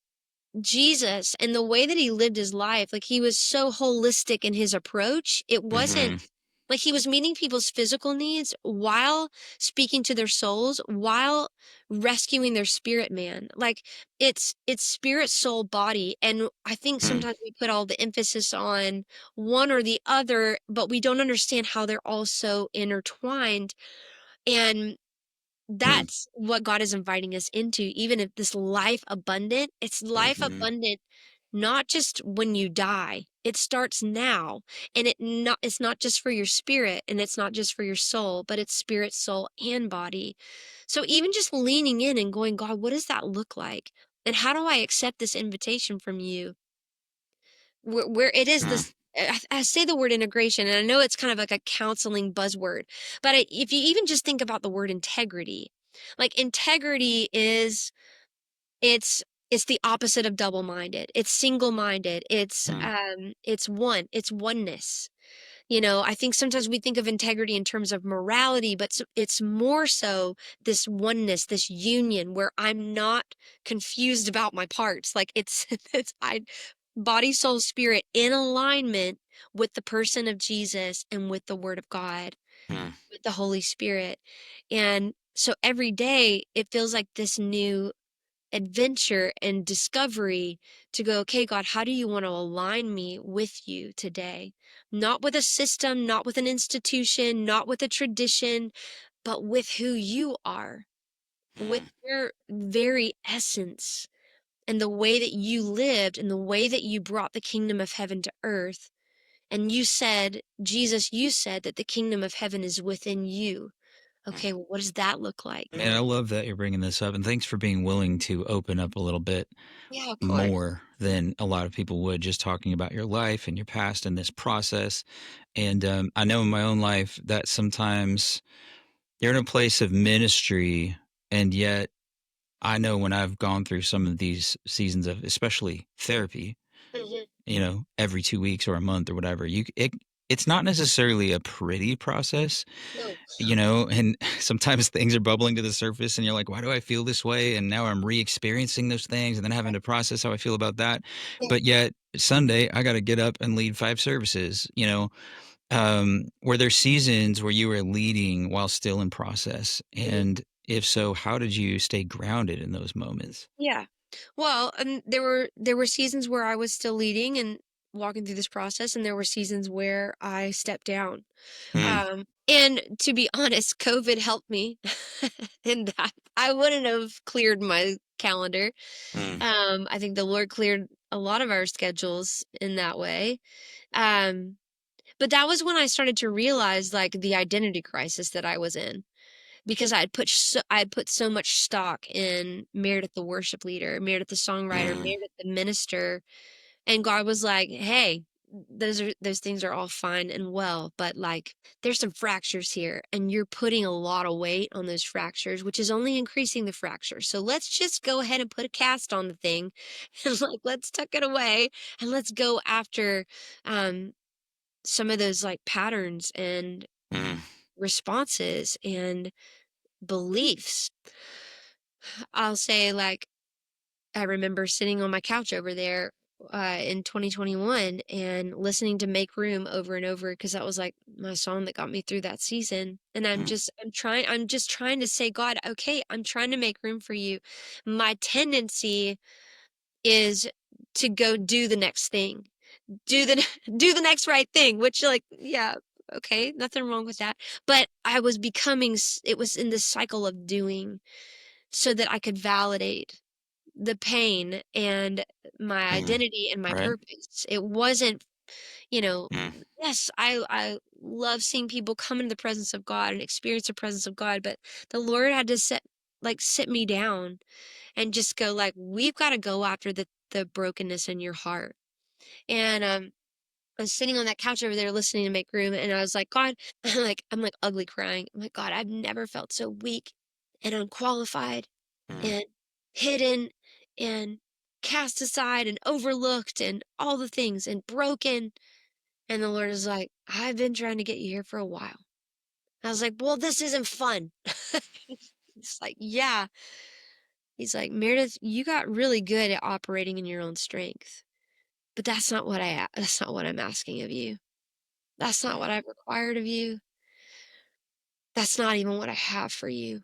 Speaker 1: Jesus and the way that he lived his life, like, he was so holistic in his approach. It wasn't
Speaker 2: mhm,
Speaker 1: like he was meeting people's physical needs while speaking to their souls, while rescuing their spirit man. Like, it's spirit, soul, body, and I think
Speaker 2: mm,
Speaker 1: sometimes we put all the emphasis on one or the other, but we don't understand how they're all so intertwined, and
Speaker 2: mm,
Speaker 1: that's what God is inviting us into, even if this life abundant, it's life
Speaker 2: mhm,
Speaker 1: abundant not just when you die. It starts now. And it's not just for your spirit and it's not just for your soul, but it's spirit, soul, and body. So even just leaning in and going, God, what does that look like? And how do I accept this invitation from you? Where it is
Speaker 2: mm,
Speaker 1: this I say the word integration, and I know it's kind of like a counseling buzzword, but if you even just think about the word integrity, like integrity is it's it's the opposite of double-minded. It's single-minded.
Speaker 2: mm,
Speaker 1: It's oneness. You know, I think sometimes we think of integrity in terms of morality, but it's more so this oneness, this union where I'm not confused about my parts. Like it's I body, soul, spirit in alignment with the person of Jesus and with the word of God,
Speaker 2: mm,
Speaker 1: with the Holy Spirit. And so every day it feels like this new adventure and discovery to go, okay, God, how do you want to align me with you today? Not with a system, not with an institution, not with a tradition, but with who you are, with
Speaker 2: mm,
Speaker 1: your very essence and the way that you lived and the way that you brought the kingdom of heaven to earth. And you said, Jesus, you said that the kingdom of heaven is within you.
Speaker 2: mm.
Speaker 1: Okay, well, what does that look like?
Speaker 2: Man, I love that you're bringing this up, and thanks for being willing to open up a little bit
Speaker 1: Yeah, of course.
Speaker 2: more than a lot of people would, just talking about your life and your past and this process. And I know in my own life that sometimes you're in a place of ministry, and yet I know when I've gone through some of these seasons of, especially therapy,
Speaker 1: Hmm.
Speaker 2: every 2 weeks or a month or whatever, it's not necessarily a pretty process,
Speaker 1: No.
Speaker 2: and sometimes things are bubbling to the surface and you're like, why do I feel this way? And now I'm re-experiencing those things and then having to process how I feel about that.
Speaker 1: Yeah.
Speaker 2: But yet Sunday, I got to get up and lead 5 services, were there seasons where you were leading while still in process?
Speaker 1: Mhm.
Speaker 2: And if so, how did you stay grounded in those moments?
Speaker 1: Yeah. Well, there were seasons where I was still leading and walking through this process, and there were seasons where I stepped down.
Speaker 2: Mm,
Speaker 1: And to be honest, COVID helped me in that. I wouldn't have cleared my calendar.
Speaker 2: mm,
Speaker 1: I think the Lord cleared a lot of our schedules in that way. Um, but that was when I started to realize like the identity crisis that I was in because I had put so much stock in Meredith the worship leader, Meredith the songwriter,
Speaker 2: mm,
Speaker 1: Meredith the minister, and God was like, "Hey." those things are all fine and well, but, like, there's some fractures here, and you're putting a lot of weight on those fractures, which is only increasing the fracture. So let's just go ahead and put a cast on the thing, and, like, let's tuck it away, and let's go after, um, some of those, like, patterns and
Speaker 2: Mm,
Speaker 1: responses and beliefs. I'll say, like, I remember sitting on my couch over there in 2021 and listening to Make Room over and over because that was like my song that got me through that season. And
Speaker 2: mm,
Speaker 1: I'm just trying to say, God, okay, I'm trying to make room for you. My tendency is to go do the next thing, do the, do the next right thing, which, like, yeah, okay, nothing wrong with that. But I was becoming, it was in this cycle of doing so that I could validate the pain and my
Speaker 2: mm,
Speaker 1: identity and my
Speaker 2: right?
Speaker 1: purpose. It wasn't, you know,
Speaker 2: Mm,
Speaker 1: yes, I love seeing people come into the presence of God and experience the presence of God, but the Lord had to sit me down and just go like, we've got to go after the brokenness in your heart. And I was sitting on that couch over there listening to Make Room, and I was like, God, I'm like ugly crying. I'm like, God, I've never felt so weak and unqualified
Speaker 2: mm,
Speaker 1: and hidden and cast aside and overlooked and all the things and broken. And the Lord is like, I've been trying to get you here for a while. I was like, well, this isn't fun. It's like, yeah. He's like, Meredith, you got really good at operating in your own strength, but that's not what I'm asking of you. That's not what I've required of you. That's not even what I have for you.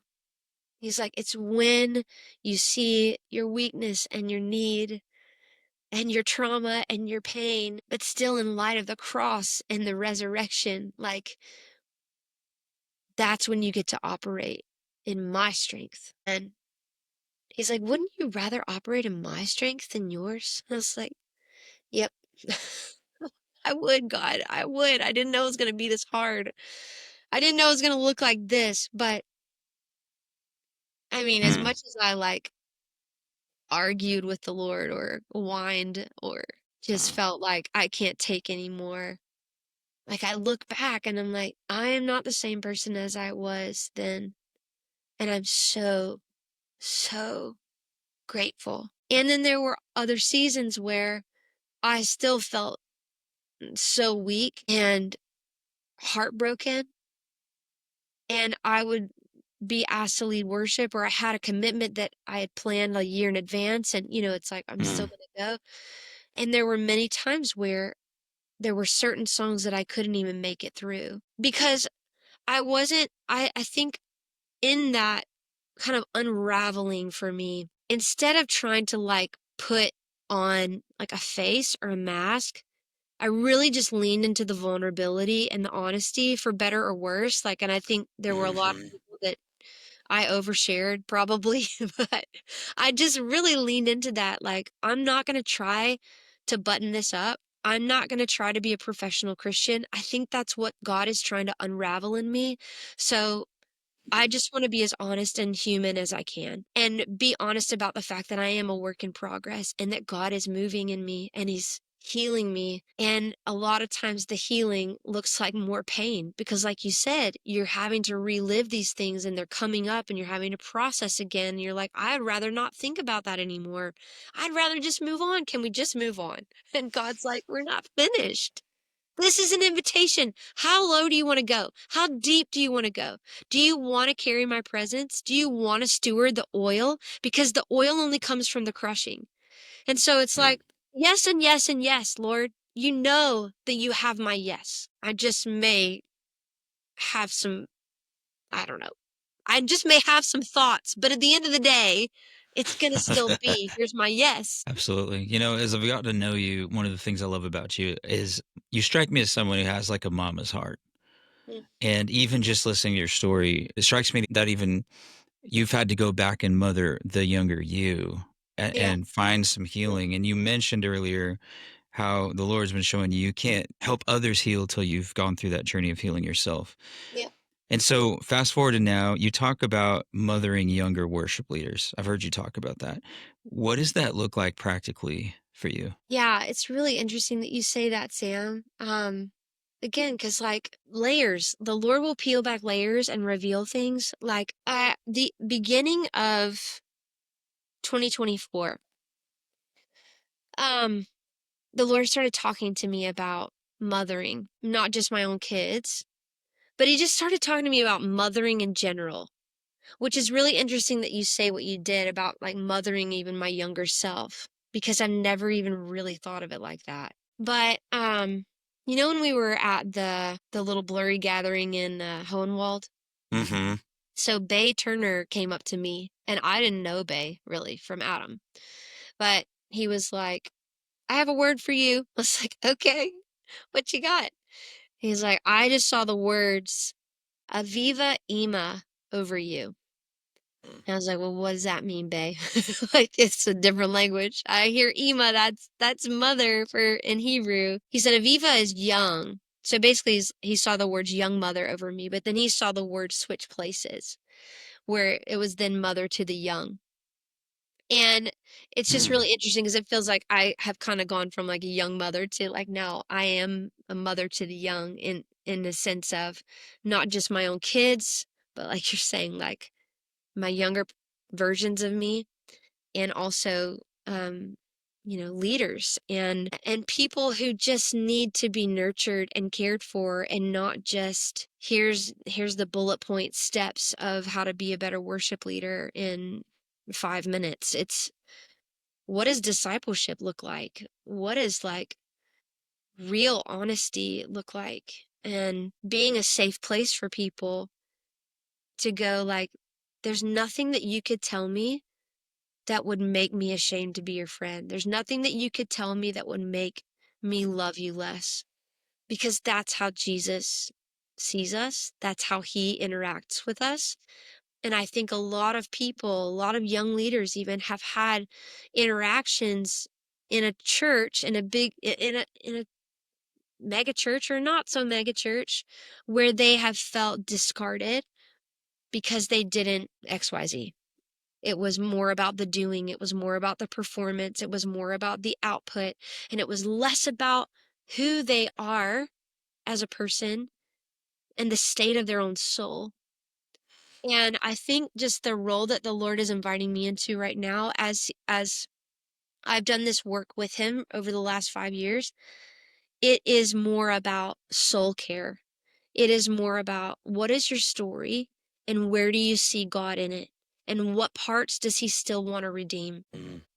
Speaker 1: He's like, it's when you see your weakness and your need and your trauma and your pain, but still in light of the cross and the resurrection, like that's when you get to operate in my strength. And he's like, wouldn't you rather operate in my strength than yours? I was like, yep. I would, God. I would. I didn't know it was going to be this hard. I didn't know it was going to look like this, but I mean, as
Speaker 2: mm,
Speaker 1: much as I like argued with the Lord or whined or just
Speaker 2: mm,
Speaker 1: felt like I can't take anymore, like I look back and I'm like, I am not the same person as I was then. And I'm so, so grateful. And then there were other seasons where I still felt so weak and heartbroken. And I would be asked to lead worship, or I had a commitment that I had planned a year in advance. And, it's like, I'm still
Speaker 2: mm,
Speaker 1: going to go. And there were many times where there were certain songs that I couldn't even make it through because I think in that kind of unraveling for me, instead of trying to like put on like a face or a mask, I really just leaned into the vulnerability and the honesty for better or worse. Like, and I think there were a lot of
Speaker 2: mhm,
Speaker 1: people that I overshared probably, but I just really leaned into that. Like, I'm not going to try to button this up. I'm not going to try to be a professional Christian. I think that's what God is trying to unravel in me. So I just want to be as honest and human as I can and be honest about the fact that I am a work in progress and that God is moving in me and He's healing me. And a lot of times the healing looks like more pain because, like you said, you're having to relive these things and they're coming up and you're having to process again. And you're like, I'd rather not think about that anymore. I'd rather just move on. Can we just move on? And God's like, we're not finished. This is an invitation. How low do you want to go? How deep do you want to go? Do you want to carry my presence? Do you want to steward the oil? Because the oil only comes from the crushing. And so it's
Speaker 2: mm.
Speaker 1: like, yes and yes and yes, Lord. You know that you have my yes. I just may have some, I don't know. I just may have some thoughts, but at the end of the day, it's going to still be, here's my yes.
Speaker 2: Absolutely. As I've gotten to know you, one of the things I love about you is you strike me as someone who has like a mama's heart.
Speaker 1: Mm.
Speaker 2: And even just listening to your story, it strikes me that even you've had to go back and mother the younger you
Speaker 1: Yeah,
Speaker 2: and find some healing. And you mentioned earlier how the Lord's been showing you can't help others heal till you've gone through that journey of healing yourself.
Speaker 1: yeah.
Speaker 2: And so, fast forward to now, you talk about mothering younger worship leaders. I've heard you talk about that. What does that look like practically for you?
Speaker 1: Yeah, it's really interesting that you say that, Sam. Again, because like layers, the Lord will peel back layers and reveal things. Like at the beginning of 2024, um, the Lord started talking to me about mothering, not just my own kids, but He just started talking to me about mothering in general, which is really interesting that you say what you did about like mothering even my younger self, because I've never even really thought of it like that. But you know when we were at the little blurry gathering in Hohenwald?
Speaker 2: Mhm.
Speaker 1: So Bay Turner came up to me, and I didn't know Bay really from Adam. But he was like, "I have a word for you." I was like, "Okay, what you got?" He's like, "I just saw the words Aviva Ima over you." And I was like, "Well, what does that mean, bae?" Like, it's a different language. I hear Ima, that's mother for in Hebrew. He said Aviva is young. So basically he saw the words young mother over me, but then he saw the word switch places, where it was then mother to the young. And it's just
Speaker 2: Mm.
Speaker 1: really interesting because it feels like I have kind of gone from like a young mother to like now I am a mother to the young in the sense of not just my own kids, but like you're saying, like my younger versions of me, and also leaders and people who just need to be nurtured and cared for, and not just here's the bullet point steps of how to be a better worship leader in 5 minutes. It's what does discipleship look like? What does like real honesty look like? And being a safe place for people to go like, there's nothing that you could tell me that would make me ashamed to be your friend. There's nothing that you could tell me that would make me love you less, because that's how Jesus sees us. That's how he interacts with us. And I think a lot of people, a lot of young leaders even have had interactions in a church, in a big, in a mega church or not so mega church, where they have felt discarded because they didn't XYZ. It was more about the doing, it was more about the performance, it was more about the output, and it was less about who they are as a person and the state of their own soul. And I think just the role that the Lord is inviting me into right now, as I've done this work with him over the last 5 years, it is more about soul care. It is more about what is your story and where do you see God in it? And what parts does he still want to redeem?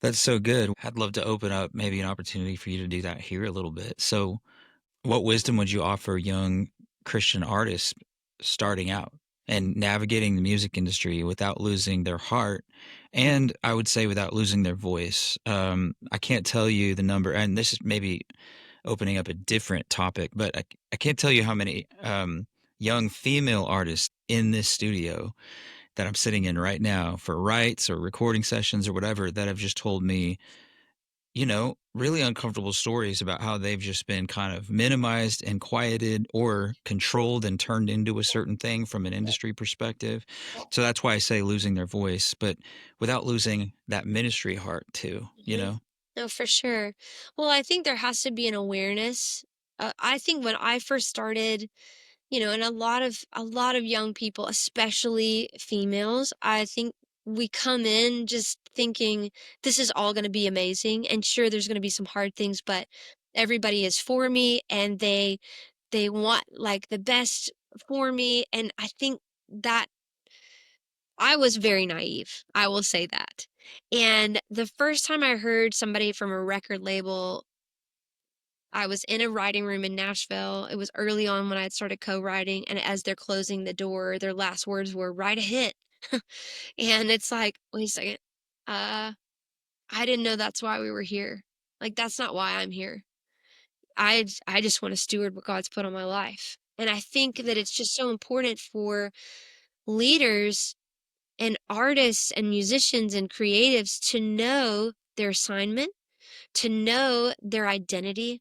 Speaker 2: That's so good. I'd love to open up maybe an opportunity for you to do that here a little bit. So, what wisdom would you offer young Christian artists starting out and navigating the music industry without losing their heart? And I would say without losing their voice. I can't tell you the number, and this is maybe opening up a different topic, but I can't tell you how many young female artists in this studio that I'm sitting in right now for writes or recording sessions or whatever that have just told me, really uncomfortable stories about how they've just been kind of minimized and quieted or controlled and turned into a certain thing from an industry perspective. So that's why I say losing their voice, but without losing that ministry heart too, you
Speaker 1: Mhm.
Speaker 2: know?
Speaker 1: No, for sure. Well, I think there has to be an awareness. I think when I first started, and a lot of young people, especially females, I think we come in just thinking this is all going to be amazing, and sure, there's going to be some hard things, but everybody is for me, and they want like the best for me, and I think that I was very naive, I will say that. And the first time I heard somebody from a record label, I was in a writing room in Nashville. It was early on when I had started co-writing, and as they're closing the door, their last words were, "Write a hit." And it's like, "Wait a second. Uh, I didn't know that's why we were here. Like, that's not why I'm here. I just wanna steward what God's put on my life." And I think that it's just so important for leaders and artists and musicians and creatives to know their assignment, to know their identity,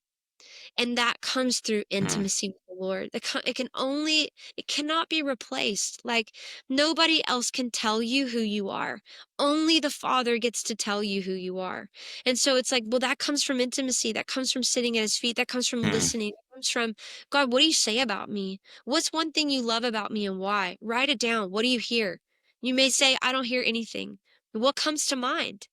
Speaker 1: and that comes through
Speaker 2: Mm.
Speaker 1: intimacy with the Lord. It cannot be replaced. Like, nobody else can tell you who you are. Only the Father gets to tell you who you are. And so it's like, well, that comes from intimacy. That comes from sitting at his feet. That comes from
Speaker 2: Mm,
Speaker 1: listening. That comes from, God, what do you say about me? What's one thing you love about me and why? Write it down. What do you hear? You may say, I don't hear anything. What comes to mind?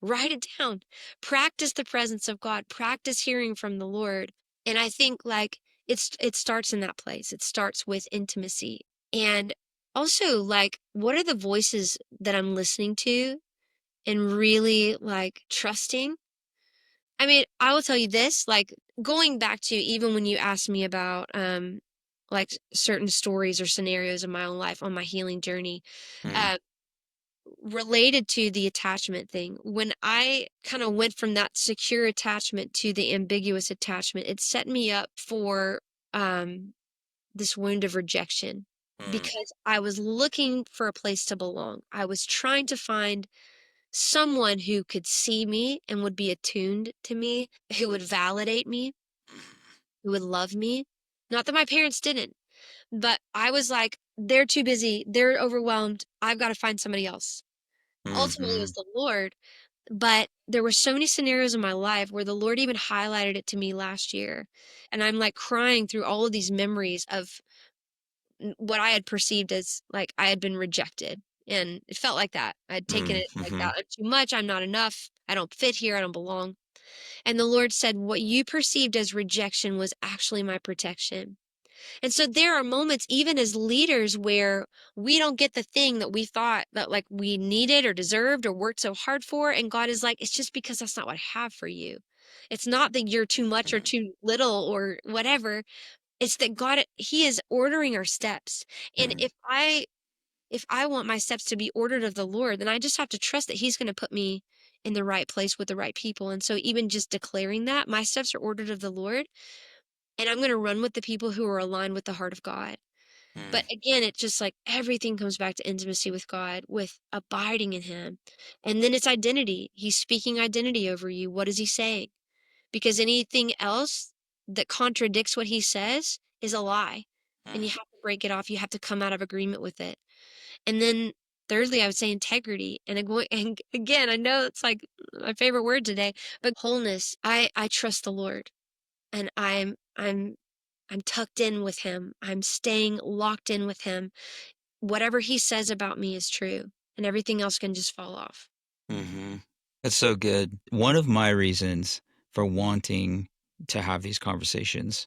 Speaker 1: Write it down. Practice the presence of God. Practice hearing from the Lord. And I think like it starts in that place. It starts with intimacy. And also like what are the voices that I'm listening to and really like trusting? I mean, I will tell you this, like going back to even when you asked me about like certain stories or scenarios in my own life on my healing journey.
Speaker 2: mm,
Speaker 1: uh, Related to the attachment thing, when I kind of went from that secure attachment to the ambiguous attachment, it set me up for um, this wound of rejection
Speaker 2: mm,
Speaker 1: because I was looking for a place to belong. I was trying to find someone who could see me and would be attuned to me, who would validate me, who would love me. Not that my parents didn't, but I was like, they're too busy, they're overwhelmed. I've got to find somebody else. Ultimately, it was
Speaker 2: mhm,
Speaker 1: the Lord. But there were so many scenarios in my life where the Lord even highlighted it to me last year. And I'm like crying through all of these memories of what I had perceived as like I had been rejected. And it felt like that. I'd taken
Speaker 2: mm,
Speaker 1: it like
Speaker 2: mhm,
Speaker 1: that. I'm too much. I'm not enough. I don't fit here. I don't belong. And the Lord said, what you perceived as rejection was actually my protection. And so there are moments, even as leaders, where we don't get the thing that we thought that like we needed or deserved or worked so hard for. And God is like, it's just because that's not what I have for you. It's not that you're too much or
Speaker 2: mm,
Speaker 1: too little or whatever. It's that God, He is ordering our steps. And
Speaker 2: mm,
Speaker 1: if I want my steps to be ordered of the Lord, then I just have to trust that He's going to put me in the right place with the right people. And so even just declaring that my steps are ordered of the Lord, and I'm going to run with the people who are aligned with the heart of God. But
Speaker 2: mm,
Speaker 1: again, it's just like everything comes back to intimacy with God, with abiding in Him. And then it's identity. He's speaking identity over you. What is He saying? Because anything else that contradicts what He says is a lie. And you
Speaker 2: mm,
Speaker 1: have to break it off. You have to come out of agreement with it. And then thirdly, I would say integrity. And again, I know it's like my favorite word today, but wholeness. I trust the Lord and I'm tucked in with him. I'm staying locked in with him. Whatever he says about me is true, and everything else can just fall off.
Speaker 2: mhm. That's so good. One of my reasons for wanting to have these conversations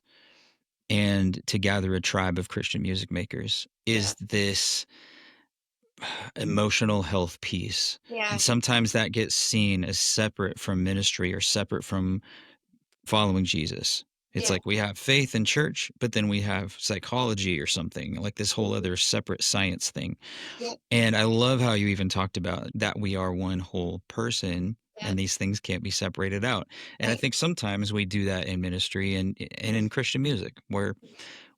Speaker 2: and to gather a tribe of Christian music makers
Speaker 1: Yeah.
Speaker 2: is this emotional health piece.
Speaker 1: Yeah.
Speaker 2: And sometimes that gets seen as separate from ministry or separate from following Jesus. It's
Speaker 1: Yeah.
Speaker 2: like we have faith in church, but then we have psychology or something, like this whole
Speaker 1: Mhm.
Speaker 2: other separate science thing.
Speaker 1: Yep.
Speaker 2: And I love how you even talked about that we are one whole person
Speaker 1: Yep.
Speaker 2: and these things can't be separated out. And I
Speaker 1: Right.
Speaker 2: think sometimes we do that in ministry and in Christian music where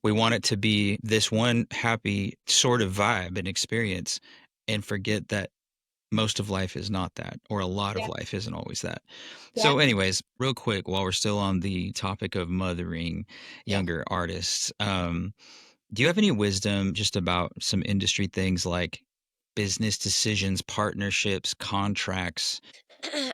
Speaker 2: we want it to be this one happy sort of vibe and experience and forget that most of life is not that, or a lot of
Speaker 1: Yeah.
Speaker 2: life isn't always that.
Speaker 1: Yeah.
Speaker 2: So, anyways, real quick, while we're still on the topic of mothering
Speaker 1: Yeah.
Speaker 2: younger artists, do you have any wisdom just about some industry things like business decisions, partnerships, contracts?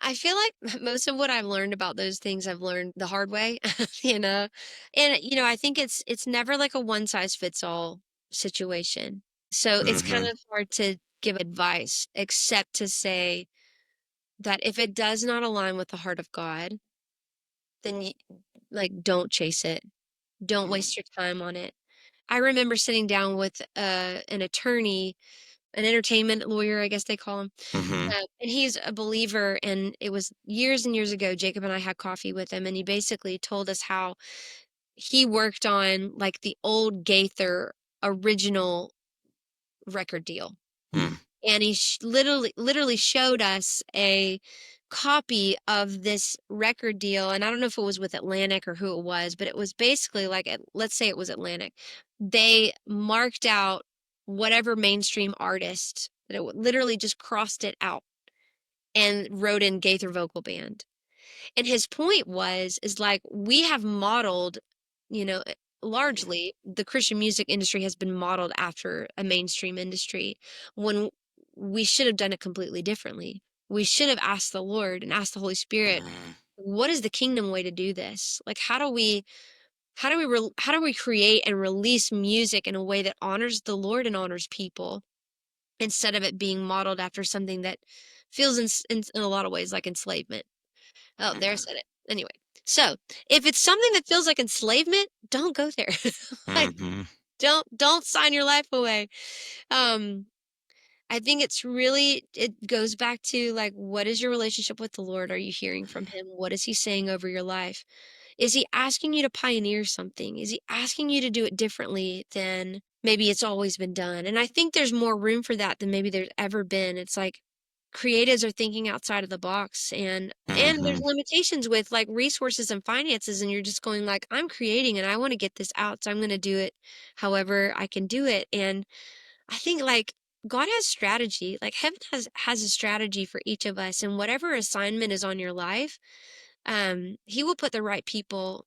Speaker 1: I feel like most of what I've learned about those things I've learned the hard way, you know. And I think it's never like a one size fits all situation. So it's kind
Speaker 2: Mhm,
Speaker 1: of hard to give advice except to say that if it does not align with the heart of God, then like don't chase it. Don't
Speaker 2: mm,
Speaker 1: waste your time on it. I remember sitting down with an attorney, an entertainment lawyer, I guess they call him.
Speaker 2: mhm,
Speaker 1: And he's a believer, and it was years and years ago. Jacob and I had coffee with him, and he basically told us how he worked on like the old Gaither original record deal.
Speaker 2: mm,
Speaker 1: And he literally showed us a copy of this record deal, and I don't know if it was with Atlantic or who it was, but it was basically like let's say it was Atlantic. They marked out whatever mainstream artist that literally just crossed it out and wrote in Gaither Vocal Band. And his point was is like we have modeled, you know, largely the Christian music industry has been modeled after a mainstream industry when we should have done it completely differently. We should have asked the Lord and asked the Holy Spirit,
Speaker 2: Mm,
Speaker 1: what is the kingdom way to do this? Like, how do we create and release music in a way that honors the Lord and honors people instead of it being modeled after something that feels in a lot of ways like enslavement. Oh, there I
Speaker 2: mm,
Speaker 1: said it. Anyway, so if it's something that feels like enslavement, don't go there. Like,
Speaker 2: mhm,
Speaker 1: don't sign your life away. Um, I think it goes back to like, what is your relationship with the Lord? Are you hearing from Him? What is He saying over your life? Is He asking you to pioneer something? Is He asking you to do it differently than maybe it's always been done? And I think there's more room for that than maybe there's ever been. It's like creatives are thinking outside of the box, and there's
Speaker 2: mhm,
Speaker 1: limitations with like resources and finances, and you're just going like, I'm creating and I want to get this out, so I'm going to do it however I can do it. And I think like God has strategy. Like heaven has a strategy for each of us, and whatever assignment is on your life, He will put the right people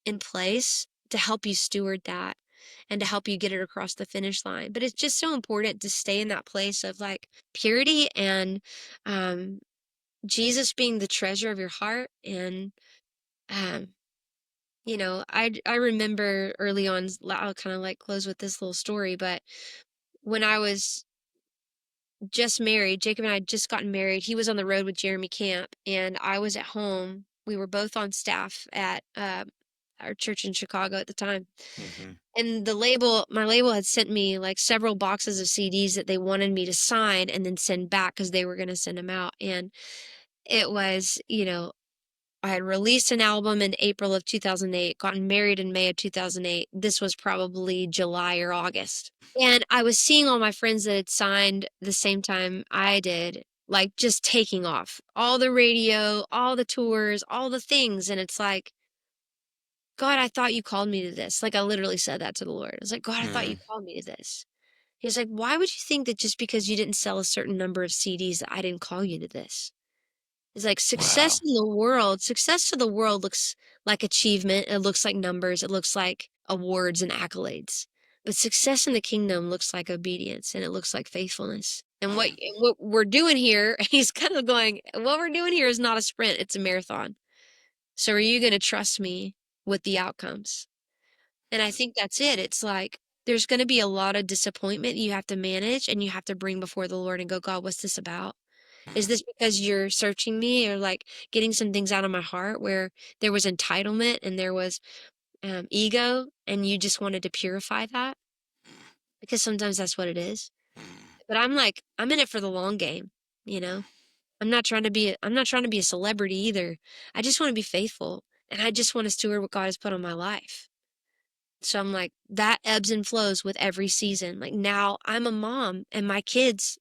Speaker 1: in place to help you steward that and to help you get it across the finish line. But it's just so important to stay in that place of like purity and um, Jesus being the treasure of your heart. And um, I remember early on. I'll kind of like close with this little story, but when I was just married. Jacob and I had just gotten married. He was on the road with Jeremy Camp, and I was at home. We were both on staff at our church in Chicago at the time.
Speaker 2: mhm.
Speaker 1: And my label had sent me like several boxes of CDs that they wanted me to sign and then send back because they were going to send them out. And it was, I had released an album in April of 2008, gotten married in May of 2008. This was probably July or August. And I was seeing all my friends that had signed the same time I did, like just taking off. All the radio, all the tours, all the things. And it's like, God, I thought you called me to this. Like I literally said that to the Lord. I was like, God, I thought you
Speaker 2: Mm.
Speaker 1: called me to this. He's like, why would you think that just because you didn't sell a certain number of CDs that I didn't call you to this? It's like
Speaker 2: Wow.
Speaker 1: success to the world looks like achievement. It looks like numbers. It looks like awards and accolades. But success in the kingdom looks like obedience and it looks like faithfulness. And
Speaker 2: Mm,
Speaker 1: what we're doing here, he's kind of going, what we're doing here is not a sprint, it's a marathon. So are you going to trust me with the outcomes? And I think that's it. It's like there's going to be a lot of disappointment you have to manage and you have to bring before the Lord and go, God, what's this about? Is
Speaker 2: mm,
Speaker 1: this because you're searching me or like getting some things out of my heart where there was entitlement and there was ego and you just wanted to purify that? Because sometimes that's what it is.
Speaker 2: mm.
Speaker 1: But I'm like, I'm in it for the long game, you know? I'm not trying to be a celebrity either. I just want to be faithful and I just want to steward what God has put on my life. So I'm like, that ebbs and flows with every season. Like now I'm a mom and my kids,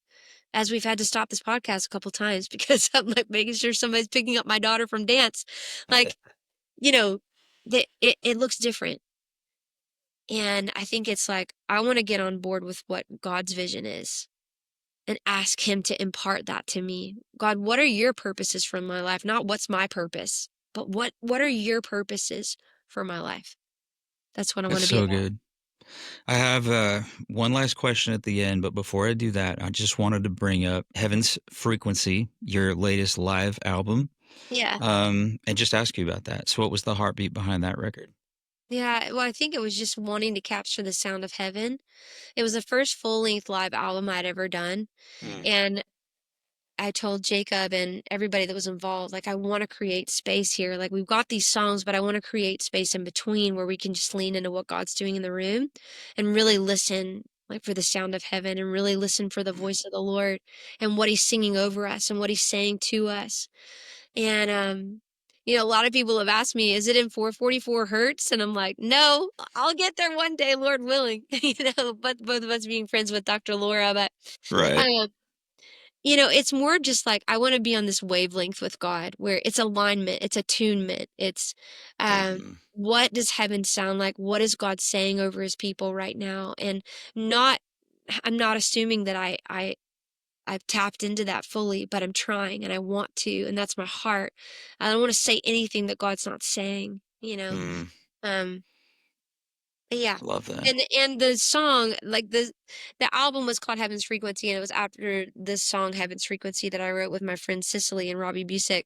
Speaker 1: as we've had to stop this podcast a couple times because I'm like making sure somebody's picking up my daughter from dance. Like, you know, it looks different. And I think it's like, I want to get on board with what God's vision is and ask Him to impart that to me. God, what are your purposes for my life? Not what's my purpose, but what are your purposes for my life? That's what I want
Speaker 2: That's
Speaker 1: to be
Speaker 2: so
Speaker 1: about.
Speaker 2: good. I have one last question at the end, but before I do that, I just wanted to bring up Heaven's Frequency, your latest live album,
Speaker 1: Yeah.
Speaker 2: and just ask you about that. So, what was the heartbeat behind that record?
Speaker 1: Yeah. Well, I think it was just wanting to capture the sound of heaven. It was the first full-length live album I'd ever done,
Speaker 2: Mm,
Speaker 1: and I told Jacob and everybody that was involved, like, I want to create space here. Like, we've got these songs, but I want to create space in between where we can just lean into what God's doing in the room and really listen, like, for the sound of heaven and really listen for the voice of the Lord and what He's singing over us and what He's saying to us. And, a lot of people have asked me, is it in 444 hertz? And I'm like, no, I'll get there one day, Lord willing. But both of us being friends with Dr. Laura, but
Speaker 2: right.
Speaker 1: um, it's more just like I want to be on this wavelength with God where it's alignment, it's attunement, it's
Speaker 2: Mhm,
Speaker 1: what does heaven sound like? What is God saying over His people right now? And not, I'm not assuming that I've tapped into that fully, but I'm trying and I want to, and that's my heart. I don't want to say anything that God's not saying,
Speaker 2: mm.
Speaker 1: Um, Yeah.
Speaker 2: I love that.
Speaker 1: And the song, like, the album was called Heaven's Frequency, and it was after this song, Heaven's Frequency, that I wrote with my friend Cicely and Robbie Busick.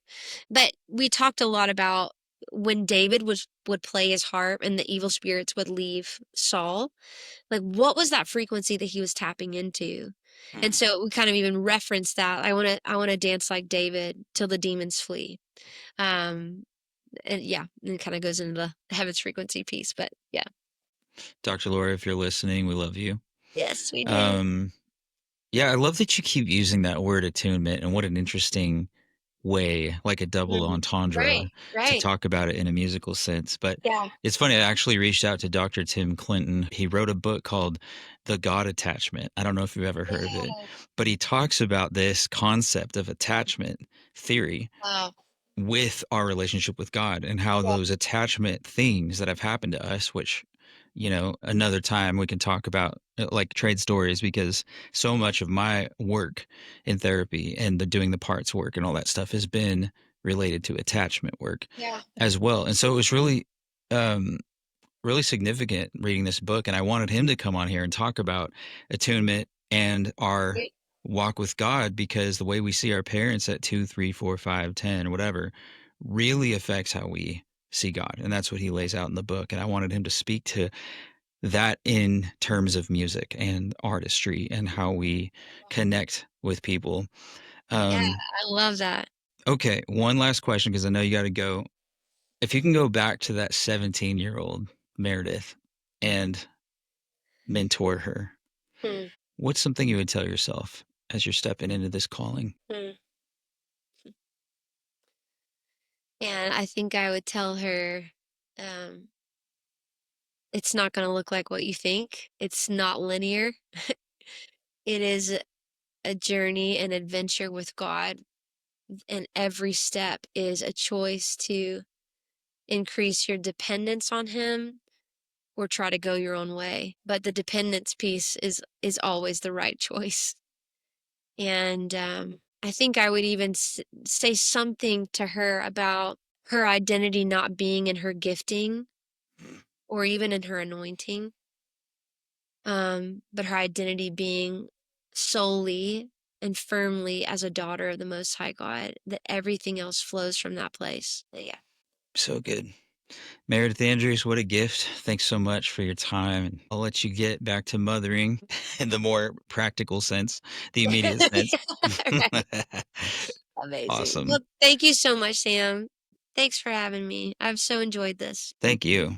Speaker 1: But we talked a lot about when David would play his harp and the evil spirits would leave Saul, like, what was that frequency that he was tapping into? And
Speaker 2: Mm.
Speaker 1: so we kind of even referenced that. I wanna dance like David till the demons flee. Um, and yeah, and it kinda goes into the Heaven's Frequency piece, but yeah.
Speaker 2: Dr. Laura, if you're listening, we love you.
Speaker 1: Yes, we do.
Speaker 2: Um, yeah, I love that you keep using that word attunement, and what an interesting way, like a double
Speaker 1: Mhm. Right,
Speaker 2: entendre, to
Speaker 1: right.
Speaker 2: talk about it in a musical sense. But
Speaker 1: Yeah.
Speaker 2: it's funny, I actually reached out to Dr. Tim Clinton. He wrote a book called The God Attachment. I don't know if you've ever heard of it,
Speaker 1: Yeah.
Speaker 2: but he talks about this concept of attachment theory
Speaker 1: Wow.
Speaker 2: with our relationship with God, and how
Speaker 1: Yeah,
Speaker 2: those attachment things that have happened to us, which, another time we can talk about, like trade stories, because so much of my work in therapy and the doing the parts work and all that stuff has been related to attachment work
Speaker 1: yeah.
Speaker 2: as well. And so it was um, really significant reading this book, and I wanted him to come on here and talk about attunement and our
Speaker 1: Right.
Speaker 2: walk with God, because the way we see our parents at 2, 3, 4, 5, 10, whatever, really affects how we see God. And that's what he lays out in the book. And I wanted him to speak to that in terms of music and artistry and how we connect with people.
Speaker 1: Yeah,
Speaker 2: Um,
Speaker 1: I love that.
Speaker 2: okay, one last question, because I know you got to go. If you can go back to that 17-year-old Meredith and mentor her,
Speaker 1: Hmm,
Speaker 2: what's something you would tell yourself as you're stepping into this calling?
Speaker 1: hmm. And I think I would tell her, um, "It's not gonna look like what you think. It's not linear. It is a journey, an adventure with God, and every step is a choice to increase your dependence on Him or try to go your own way. But the dependence piece is always the right choice." And I think I would even say something to her about her identity not being in her gifting or even in her anointing, but her identity being solely and firmly as a daughter of the Most High God, that everything else flows from that place. Yeah.
Speaker 2: So good. Meredith Andrews, what a gift. Thanks so much for your time. And I'll let you get back to mothering in the more practical sense, the immediate sense.
Speaker 1: Right. Amazing.
Speaker 2: Awesome.
Speaker 1: Well, thank you so much, Sam. Thanks for having me. I've so enjoyed this.
Speaker 2: Thank you.